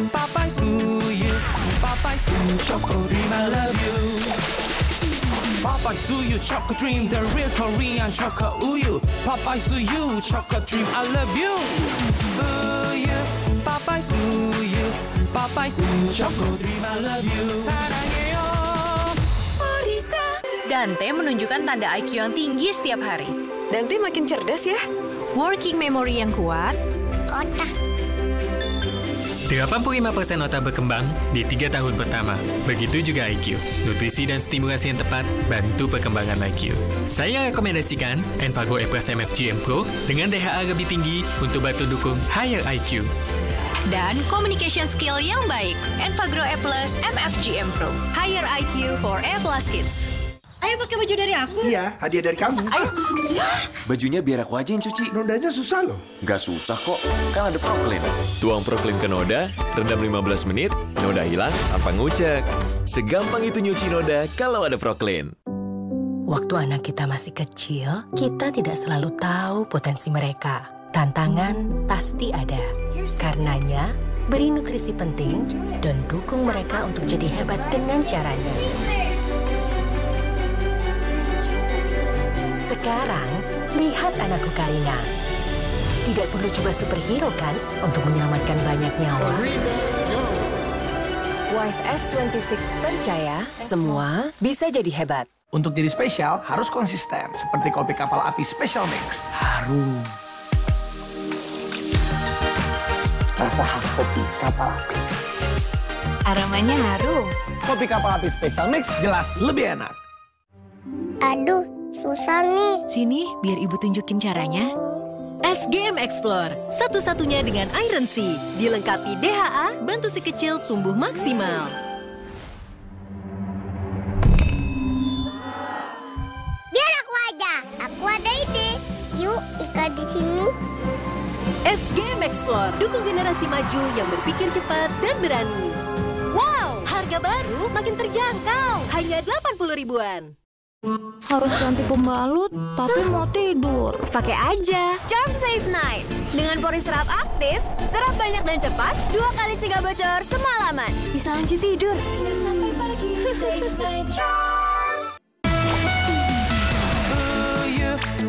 Papai suyu, Choco Dream I love you. Papai suyu, Choco Dream, the real Korean Choco Uyu. Papai suyu, Choco Dream I love you. Papai suyu, Choco Dream I love you. 사랑해요. Dante menunjukkan tanda IQ yang tinggi setiap hari. Dante makin cerdas ya. Working memory yang kuat. Kotak. 85% otak berkembang di 3 tahun pertama. Begitu juga IQ. Nutrisi dan stimulasi yang tepat bantu perkembangan IQ. Saya rekomendasikan Enfagrow E+ MFGM Pro dengan DHA lebih tinggi untuk bantu dukung higher IQ. Dan communication skill yang baik. Enfagrow E+ MFGM Pro. Higher IQ for E+ Kids. Ayo pakai baju dari aku. Iya, hadiah dari kamu. Ayo. Bajunya biar aku aja yang cuci. Nodanya susah loh. Gak susah kok, kan ada Proclean. Tuang Proclean ke noda, rendam 15 menit, noda hilang, tanpa ngucek. Segampang itu nyuci noda kalau ada Proclean. Waktu anak kita masih kecil, kita tidak selalu tahu potensi mereka. Tantangan pasti ada. Karenanya, beri nutrisi penting dan dukung mereka untuk jadi hebat dengan caranya. Sekarang, lihat anakku Karina. Tidak perlu coba superhero kan untuk menyelamatkan banyak nyawa. White S26 percaya semua bisa jadi hebat. Untuk jadi spesial, harus konsisten. Seperti kopi kapal api Special Mix. Harum. Rasa khas kopi kapal api. Aromanya harum. Kopi kapal api Special Mix jelas lebih enak. Aduh, susah nih. Sini, biar ibu tunjukin caranya. SGM Explore, satu-satunya dengan Iron Sea. Dilengkapi DHA, bantu si kecil tumbuh maksimal. Biar aku aja. Aku ada ide. Yuk, ikat di sini. SGM Explore, dukung generasi maju yang berpikir cepat dan berani. Wow, harga baru makin terjangkau. Hanya 80 ribuan. Harus ganti pembalut, tapi mau tidur. Pakai aja Charm Safe Night. Dengan pori serap aktif, serap banyak dan cepat, 2 kali cegah bocor semalaman. Bisa lanjut tidur. Sampai pagi, Safe Night Charm.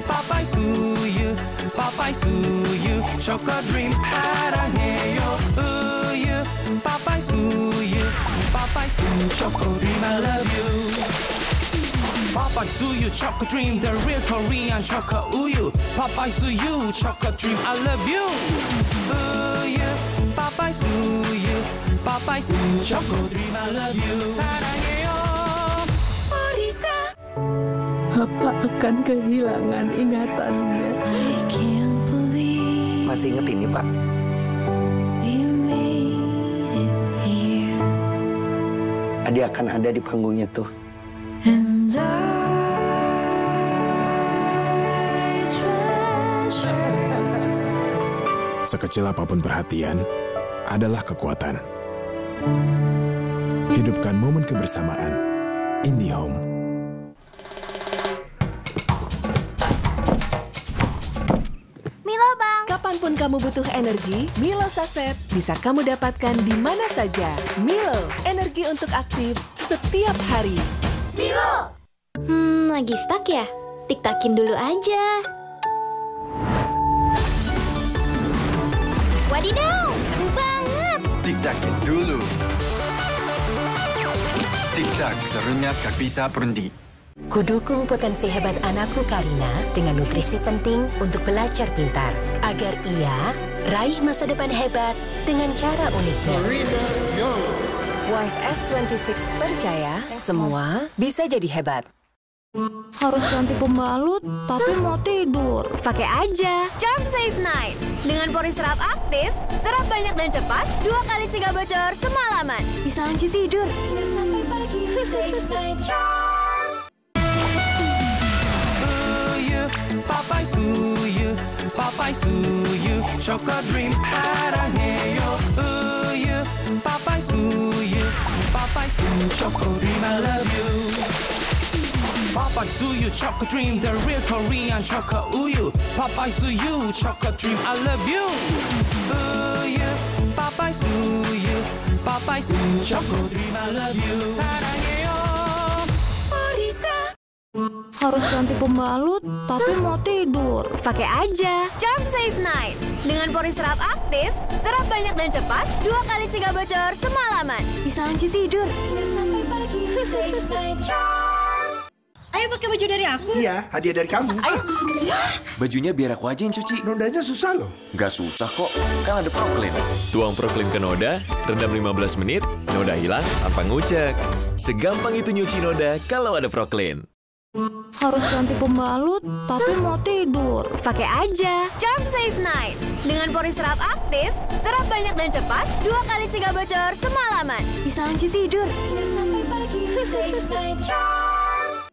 Papai suyu, papai suyu, chocolate dream 사랑해요. 우유, papai suyu, chocolate dream I love you. Papai suyu, chocolate dream, the real Korean chocolate uyu. Papai suyu, chocolate dream I love you. Uyu, papai suyu, chocolate dream I love you. 사랑해요. Papa akan kehilangan ingatannya. Masih inget ini, Pak? Adi akan ada di panggungnya tuh. Sekecil apapun perhatian adalah kekuatan. Hidupkan momen kebersamaan. IndiHome. Kapanpun kamu butuh energi, Milo Saset bisa kamu dapatkan di mana saja. Milo, energi untuk aktif setiap hari. Milo! Lagi stuck ya? Tik-takin dulu aja. Wadidaw, seru banget. Tik-takin dulu. Tik-tak, serunya tak bisa berhenti. Kudukung potensi hebat anakku Karina dengan nutrisi penting untuk belajar pintar, agar ia raih masa depan hebat dengan cara uniknya. Wife S26 percaya semua bisa jadi hebat. Harus ganti pembalut, tapi mau tidur. Pakai aja Charm Safe Night. Dengan pori serap aktif, serap banyak dan cepat, 2 kali cegah bocor semalaman. Bisa lanjut tidur. Sampai pagi, Safe Night Charm. Papai suyu, chocolate dream 사랑해요. 우유, papai suyu, chocolate dream I love you. Papai suyu, chocolate dream, the real Korean chocolate uyu. Papai suyu, chocolate dream I love you. Uyu, papai suyu, chocolate dream I love you. 사랑해요. Harus ganti pembalut, tapi mau tidur. Pakai aja Charm Safe Night. Dengan pori serap aktif, serap banyak dan cepat, 2 kali cegah bocor semalaman. Bisa lanjut tidur. Sampai pagi, Safe Night Charm. Ayo pakai baju dari aku. Iya, hadiah dari kamu. Ayo. Bajunya biar aku aja yang cuci. Nodanya susah loh. Gak susah kok, kan ada Proclean. Tuang Proclean ke noda, rendam 15 menit, noda hilang tanpa ngucek. Segampang itu nyuci noda kalau ada Proclean. Harus ganti pembalut, tapi mau tidur. Pakai aja Charm Safe Night. Dengan pori serap aktif, serap banyak dan cepat, 2 kali cegah bocor semalaman. Bisa lanjut tidur. Sampai pagi, Safe Night Charm.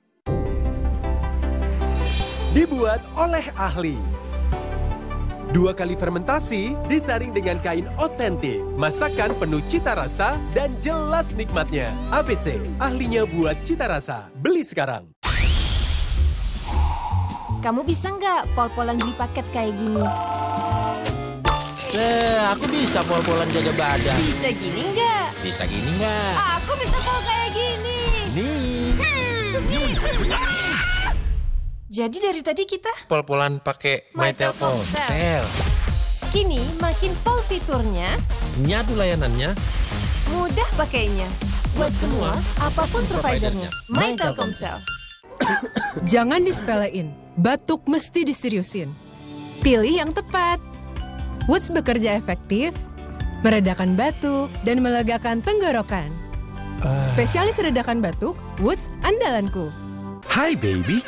Dibuat oleh ahli. 2 kali fermentasi, disaring dengan kain otentik. Masakan penuh cita rasa dan jelas nikmatnya. ABC, ahlinya buat cita rasa. Beli sekarang. Kamu bisa nggak pol-polan beli paket kayak gini? Aku bisa pol-polan jaga badan. Bisa gini nggak? Bisa gini nggak? Aku bisa pol kayak gini. Nih. Jadi dari tadi kita Pol-polan pakai My Telkomsel. Kini makin pol fiturnya, Nyatu layanannya, mudah pakainya. Buat semua, apapun providernya, My Telkomsel. Jangan disepelein, batuk mesti diseriusin. Pilih yang tepat. Woods bekerja efektif, meredakan batuk, dan melegakan tenggorokan. Spesialis redakan batuk, Woods andalanku. Hai baby,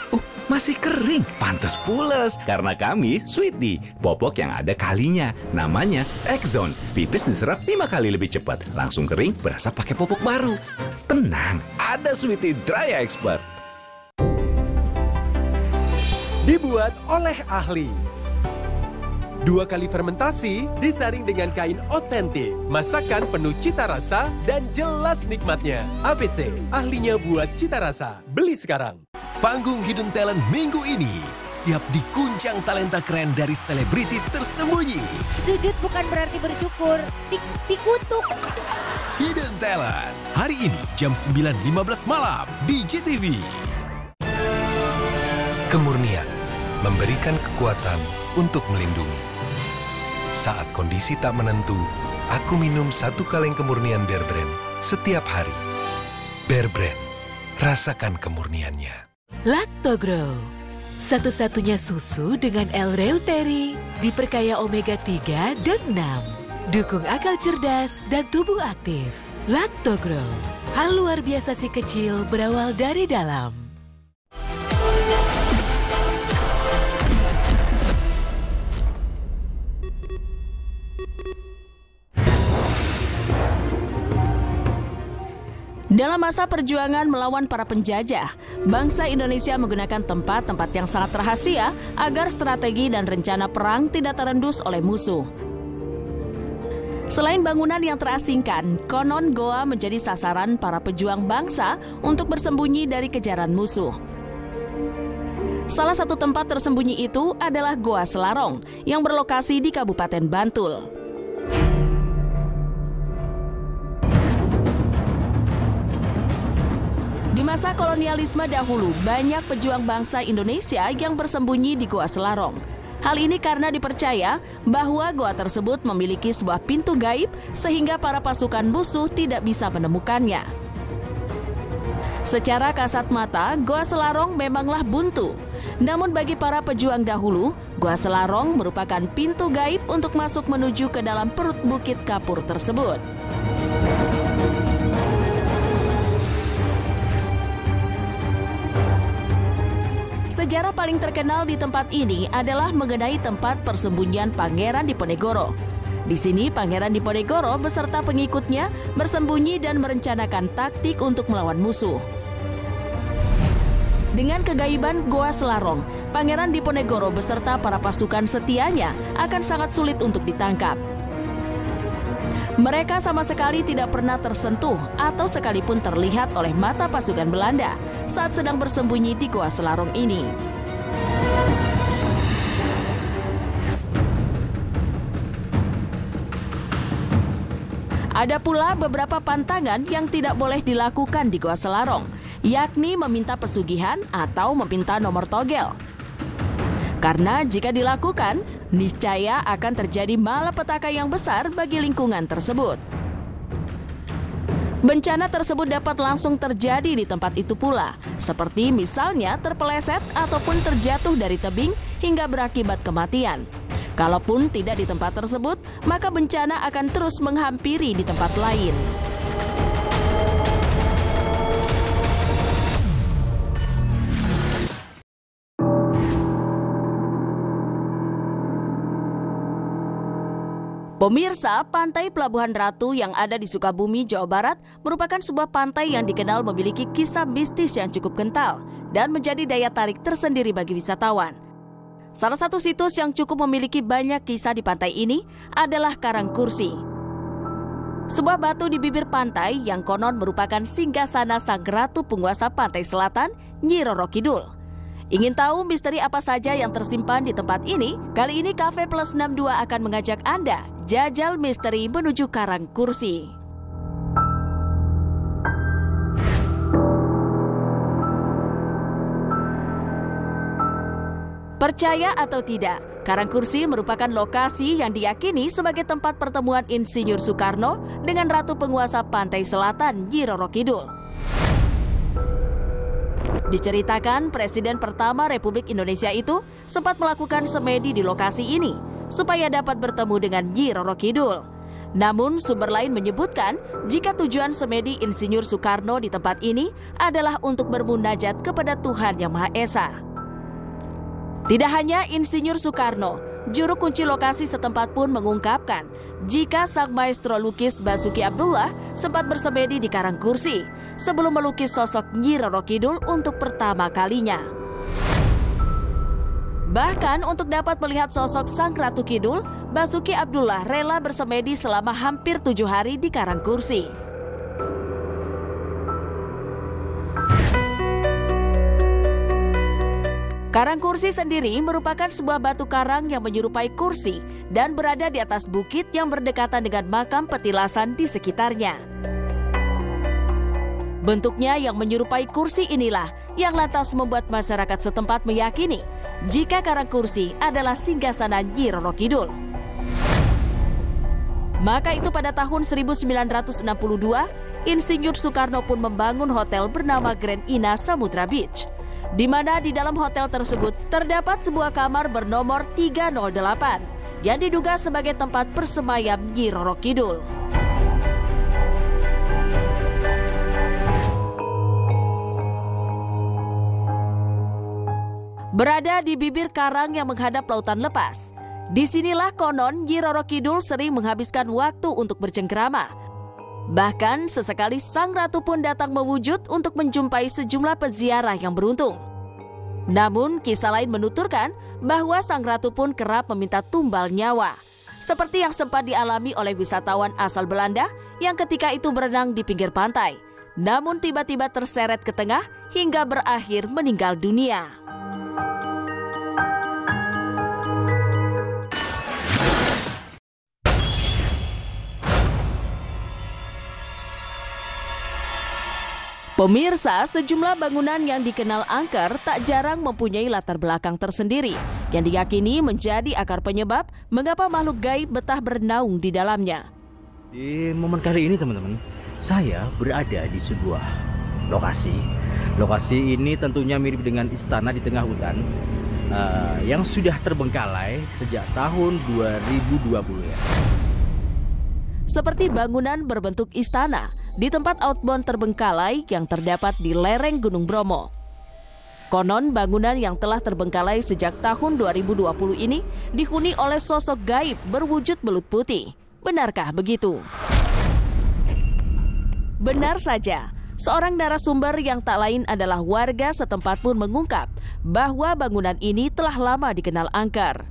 masih kering, pantes pules. Karena kami Sweetie, popok yang ada kalinya. Namanya X-Zone, pipis diserap 5 kali lebih cepat. Langsung kering, berasa pakai popok baru. Tenang, ada Sweetie Dry Expert. Dibuat oleh ahli. 2 kali fermentasi, disaring dengan kain otentik. Masakan penuh cita rasa dan jelas nikmatnya. ABC, ahlinya buat cita rasa. Beli sekarang. Panggung Hidden Talent minggu ini siap diguncang talenta keren dari selebriti tersembunyi. Sujud bukan berarti bersyukur, dikutuk. Hidden Talent, hari ini jam 9.15 malam di GTV. Kemurnian memberikan kekuatan untuk melindungi. Saat kondisi tak menentu, aku minum 1 kaleng kemurnian Bear Brand setiap hari. Bear Brand, rasakan kemurniannya. Lactogrow, satu-satunya susu dengan L-Reuteri, diperkaya omega 3 dan 6. Dukung akal cerdas dan tubuh aktif. Lactogrow, hal luar biasa si kecil berawal dari dalam. Dalam masa perjuangan melawan para penjajah, bangsa Indonesia menggunakan tempat-tempat yang sangat rahasia agar strategi dan rencana perang tidak terendus oleh musuh. Selain bangunan yang terasingkan, konon goa menjadi sasaran para pejuang bangsa untuk bersembunyi dari kejaran musuh. Salah satu tempat tersembunyi itu adalah Goa Selarong yang berlokasi di Kabupaten Bantul. Di masa kolonialisme dahulu, banyak pejuang bangsa Indonesia yang bersembunyi di Goa Selarong. Hal ini karena dipercaya bahwa goa tersebut memiliki sebuah pintu gaib sehingga para pasukan musuh tidak bisa menemukannya. Secara kasat mata, Goa Selarong memanglah buntu. Namun bagi para pejuang dahulu, Goa Selarong merupakan pintu gaib untuk masuk menuju ke dalam perut Bukit Kapur tersebut. Sejarah paling terkenal di tempat ini adalah mengenai tempat persembunyian Pangeran Diponegoro. Di sini Pangeran Diponegoro beserta pengikutnya bersembunyi dan merencanakan taktik untuk melawan musuh. Dengan kegaiban Goa Selarong, Pangeran Diponegoro beserta para pasukan setianya akan sangat sulit untuk ditangkap. Mereka sama sekali tidak pernah tersentuh atau sekalipun terlihat oleh mata pasukan Belanda saat sedang bersembunyi di Goa Selarong ini. Ada pula beberapa pantangan yang tidak boleh dilakukan di Goa Selarong, yakni meminta pesugihan atau meminta nomor togel. Karena jika dilakukan, niscaya akan terjadi malapetaka yang besar bagi lingkungan tersebut. Bencana tersebut dapat langsung terjadi di tempat itu pula, seperti misalnya terpeleset ataupun terjatuh dari tebing hingga berakibat kematian. Kalaupun tidak di tempat tersebut, maka bencana akan terus menghampiri di tempat lain. Pemirsa, Pantai Pelabuhan Ratu yang ada di Sukabumi, Jawa Barat merupakan sebuah pantai yang dikenal memiliki kisah mistis yang cukup kental dan menjadi daya tarik tersendiri bagi wisatawan. Salah satu situs yang cukup memiliki banyak kisah di pantai ini adalah Karangkursi. Sebuah batu di bibir pantai yang konon merupakan singgasana sang ratu penguasa pantai selatan, Nyi Roro Kidul. Ingin tahu misteri apa saja yang tersimpan di tempat ini? Kali ini Cafe Plus 62 akan mengajak Anda jajal misteri menuju Karangkursi. Percaya atau tidak, Karangkursi merupakan lokasi yang diyakini sebagai tempat pertemuan Insinyur Soekarno dengan ratu penguasa pantai selatan, Nyi Roro Kidul. Diceritakan Presiden pertama Republik Indonesia itu sempat melakukan semedi di lokasi ini supaya dapat bertemu dengan Nyi Roro Kidul. Namun sumber lain menyebutkan jika tujuan semedi Insinyur Soekarno di tempat ini adalah untuk bermunajat kepada Tuhan Yang Maha Esa. Tidak hanya Insinyur Soekarno, juru kunci lokasi setempat pun mengungkapkan jika sang maestro lukis Basuki Abdullah sempat bersemedi di Karangkursi sebelum melukis sosok Nyi Roro Kidul untuk pertama kalinya. Bahkan untuk dapat melihat sosok sang Ratu Kidul, Basuki Abdullah rela bersemedi selama hampir 7 hari di Karangkursi. Karangkursi sendiri merupakan sebuah batu karang yang menyerupai kursi dan berada di atas bukit yang berdekatan dengan makam petilasan di sekitarnya. Bentuknya yang menyerupai kursi inilah yang lantas membuat masyarakat setempat meyakini jika Karangkursi adalah singgasana Nyi Roro Kidul. Maka itu pada tahun 1962, Insinyur Soekarno pun membangun hotel bernama Grand Ina Samudra Beach, di mana di dalam hotel tersebut terdapat sebuah kamar bernomor 308 yang diduga sebagai tempat persemayam Nyi Roro Kidul. Berada di bibir karang yang menghadap lautan lepas, disinilah konon Nyi Roro Kidul sering menghabiskan waktu untuk bercengkrama. Bahkan sesekali sang ratu pun datang mewujud untuk menjumpai sejumlah peziarah yang beruntung. Namun kisah lain menuturkan bahwa sang ratu pun kerap meminta tumbal nyawa, seperti yang sempat dialami oleh wisatawan asal Belanda yang ketika itu berenang di pinggir pantai, namun tiba-tiba terseret ke tengah hingga berakhir meninggal dunia. Pemirsa, sejumlah bangunan yang dikenal angker tak jarang mempunyai latar belakang tersendiri yang diyakini menjadi akar penyebab mengapa makhluk gaib betah bernaung di dalamnya. Di momen kali ini teman-teman, saya berada di sebuah lokasi. Lokasi ini tentunya mirip dengan istana di tengah hutan yang sudah terbengkalai sejak tahun 2020 ya. Seperti bangunan berbentuk istana di tempat outbound terbengkalai yang terdapat di lereng Gunung Bromo. Konon bangunan yang telah terbengkalai sejak tahun 2020 ini dihuni oleh sosok gaib berwujud belut putih. Benarkah begitu? Benar saja. Seorang narasumber yang tak lain adalah warga setempat pun mengungkap bahwa bangunan ini telah lama dikenal angker.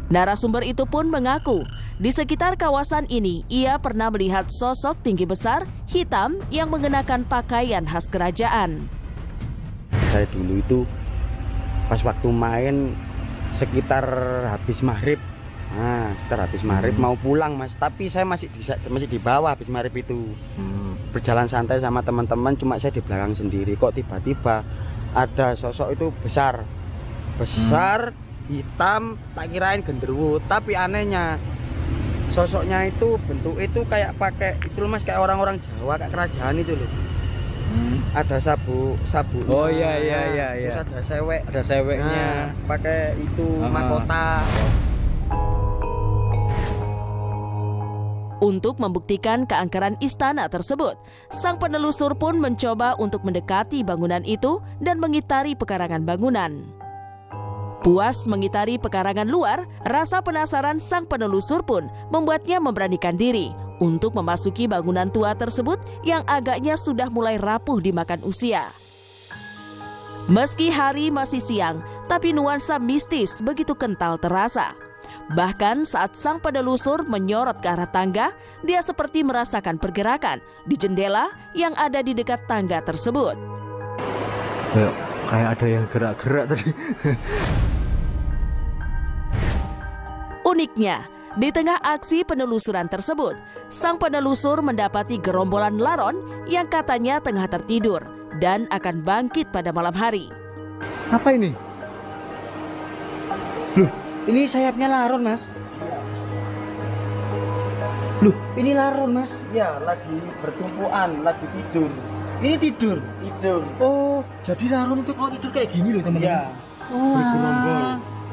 Narasumber itu pun mengaku di sekitar kawasan ini ia pernah melihat sosok tinggi besar hitam yang mengenakan pakaian khas kerajaan. Saya dulu itu pas waktu main sekitar habis maghrib, mau pulang mas, tapi saya masih di bawah habis maghrib itu. Berjalan santai sama teman-teman, cuma saya di belakang sendiri. Kok tiba-tiba ada sosok itu besar. Hitam, tak kirain genderuwo, tapi anehnya sosoknya itu bentuk itu kayak pakai itu mas, kayak orang-orang Jawa, kayak kerajaan itu loh. Ada sabu. Oh iya. Terus ada seweknya. Pakai itu mahkota. Untuk membuktikan keangkeran istana tersebut, sang penelusur pun mencoba untuk mendekati bangunan itu dan mengitari pekarangan bangunan. Puas mengitari pekarangan luar, rasa penasaran sang penelusur pun membuatnya memberanikan diri untuk memasuki bangunan tua tersebut yang agaknya sudah mulai rapuh dimakan usia. Meski hari masih siang, tapi nuansa mistis begitu kental terasa. Bahkan saat sang penelusur menyorot ke arah tangga, dia seperti merasakan pergerakan di jendela yang ada di dekat tangga tersebut. Kayak ada yang gerak-gerak tadi. Uniknya, di tengah aksi penelusuran tersebut, sang penelusur mendapati gerombolan laron yang katanya tengah tertidur dan akan bangkit pada malam hari. Apa ini? Loh, ini sayapnya laron mas. Loh, ini laron mas? Ya, lagi bertumpuan, lagi tidur. Ini tidur? Tidur. Oh, jadi laron itu kalau tidur kayak gini loh teman-teman? Iya, bergerombol.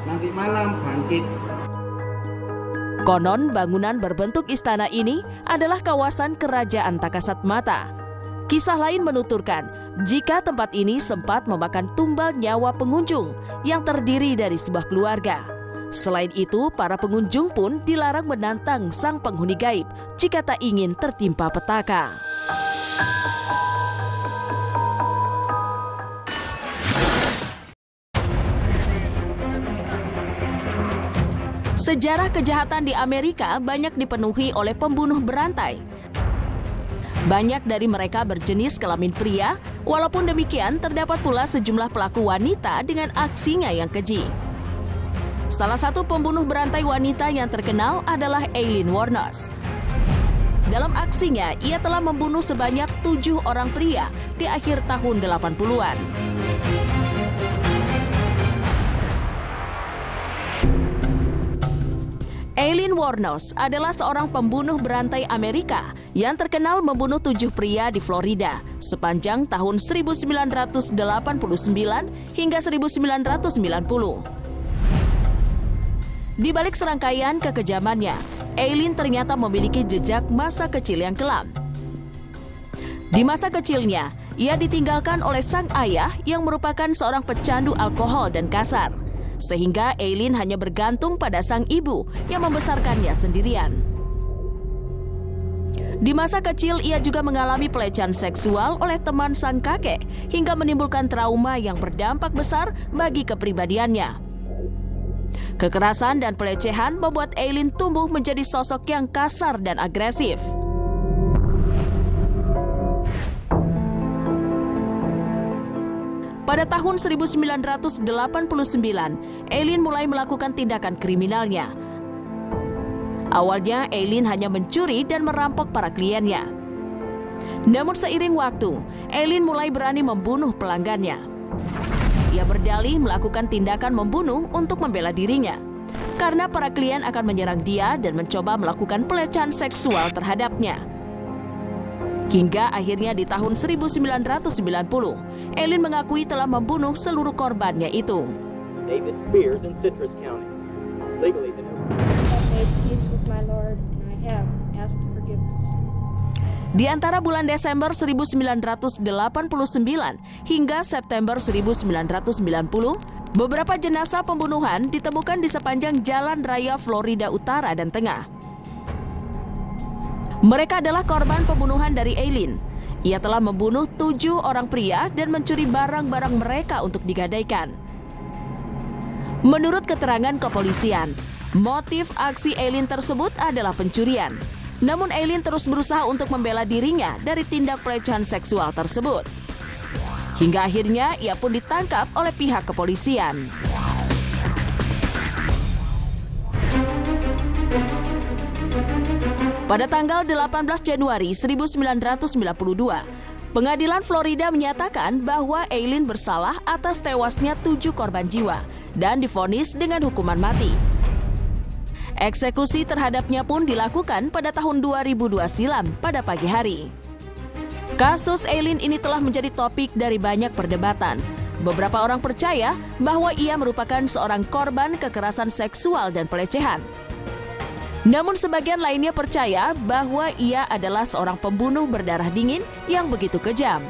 Nanti malam bangkit. Konon bangunan berbentuk istana ini adalah kawasan kerajaan Takasat Mata. Kisah lain menuturkan jika tempat ini sempat memakan tumbal nyawa pengunjung yang terdiri dari sebuah keluarga. Selain itu, para pengunjung pun dilarang menantang sang penghuni gaib jika tak ingin tertimpa petaka. Sejarah kejahatan di Amerika banyak dipenuhi oleh pembunuh berantai. Banyak dari mereka berjenis kelamin pria, walaupun demikian terdapat pula sejumlah pelaku wanita dengan aksinya yang keji. Salah satu pembunuh berantai wanita yang terkenal adalah Aileen Wuornos. Dalam aksinya, ia telah membunuh sebanyak 7 orang pria di akhir tahun 80-an. Aileen Wuornos adalah seorang pembunuh berantai Amerika yang terkenal membunuh 7 pria di Florida sepanjang tahun 1989 hingga 1990. Di balik serangkaian kekejamannya, Aileen ternyata memiliki jejak masa kecil yang kelam. Di masa kecilnya, ia ditinggalkan oleh sang ayah yang merupakan seorang pecandu alkohol dan kasar. Sehingga Aileen hanya bergantung pada sang ibu yang membesarkannya sendirian. Di masa kecil, ia juga mengalami pelecehan seksual oleh teman sang kakek hingga menimbulkan trauma yang berdampak besar bagi kepribadiannya. Kekerasan dan pelecehan membuat Aileen tumbuh menjadi sosok yang kasar dan agresif. Pada tahun 1989, Aileen mulai melakukan tindakan kriminalnya. Awalnya, Aileen hanya mencuri dan merampok para kliennya. Namun seiring waktu, Aileen mulai berani membunuh pelanggannya. Ia berdalih melakukan tindakan membunuh untuk membela dirinya, karena para klien akan menyerang dia dan mencoba melakukan pelecehan seksual terhadapnya. Hingga akhirnya di tahun 1990, Aileen mengakui telah membunuh seluruh korbannya itu. David Spears in Citrus County. Legally the Di antara bulan Desember 1989 hingga September 1990, beberapa jenazah pembunuhan ditemukan di sepanjang jalan raya Florida Utara dan Tengah. Mereka adalah korban pembunuhan dari Aileen. Ia telah membunuh 7 orang pria dan mencuri barang-barang mereka untuk digadaikan. Menurut keterangan kepolisian, motif aksi Aileen tersebut adalah pencurian. Namun Aileen terus berusaha untuk membela dirinya dari tindak pelecehan seksual tersebut. Hingga akhirnya ia pun ditangkap oleh pihak kepolisian. Pada tanggal 18 Januari 1992, Pengadilan Florida menyatakan bahwa Aileen bersalah atas tewasnya 7 korban jiwa dan divonis dengan hukuman mati. Eksekusi terhadapnya pun dilakukan pada tahun 2002 silam pada pagi hari. Kasus Aileen ini telah menjadi topik dari banyak perdebatan. Beberapa orang percaya bahwa ia merupakan seorang korban kekerasan seksual dan pelecehan. Namun sebagian lainnya percaya bahwa ia adalah seorang pembunuh berdarah dingin yang begitu kejam.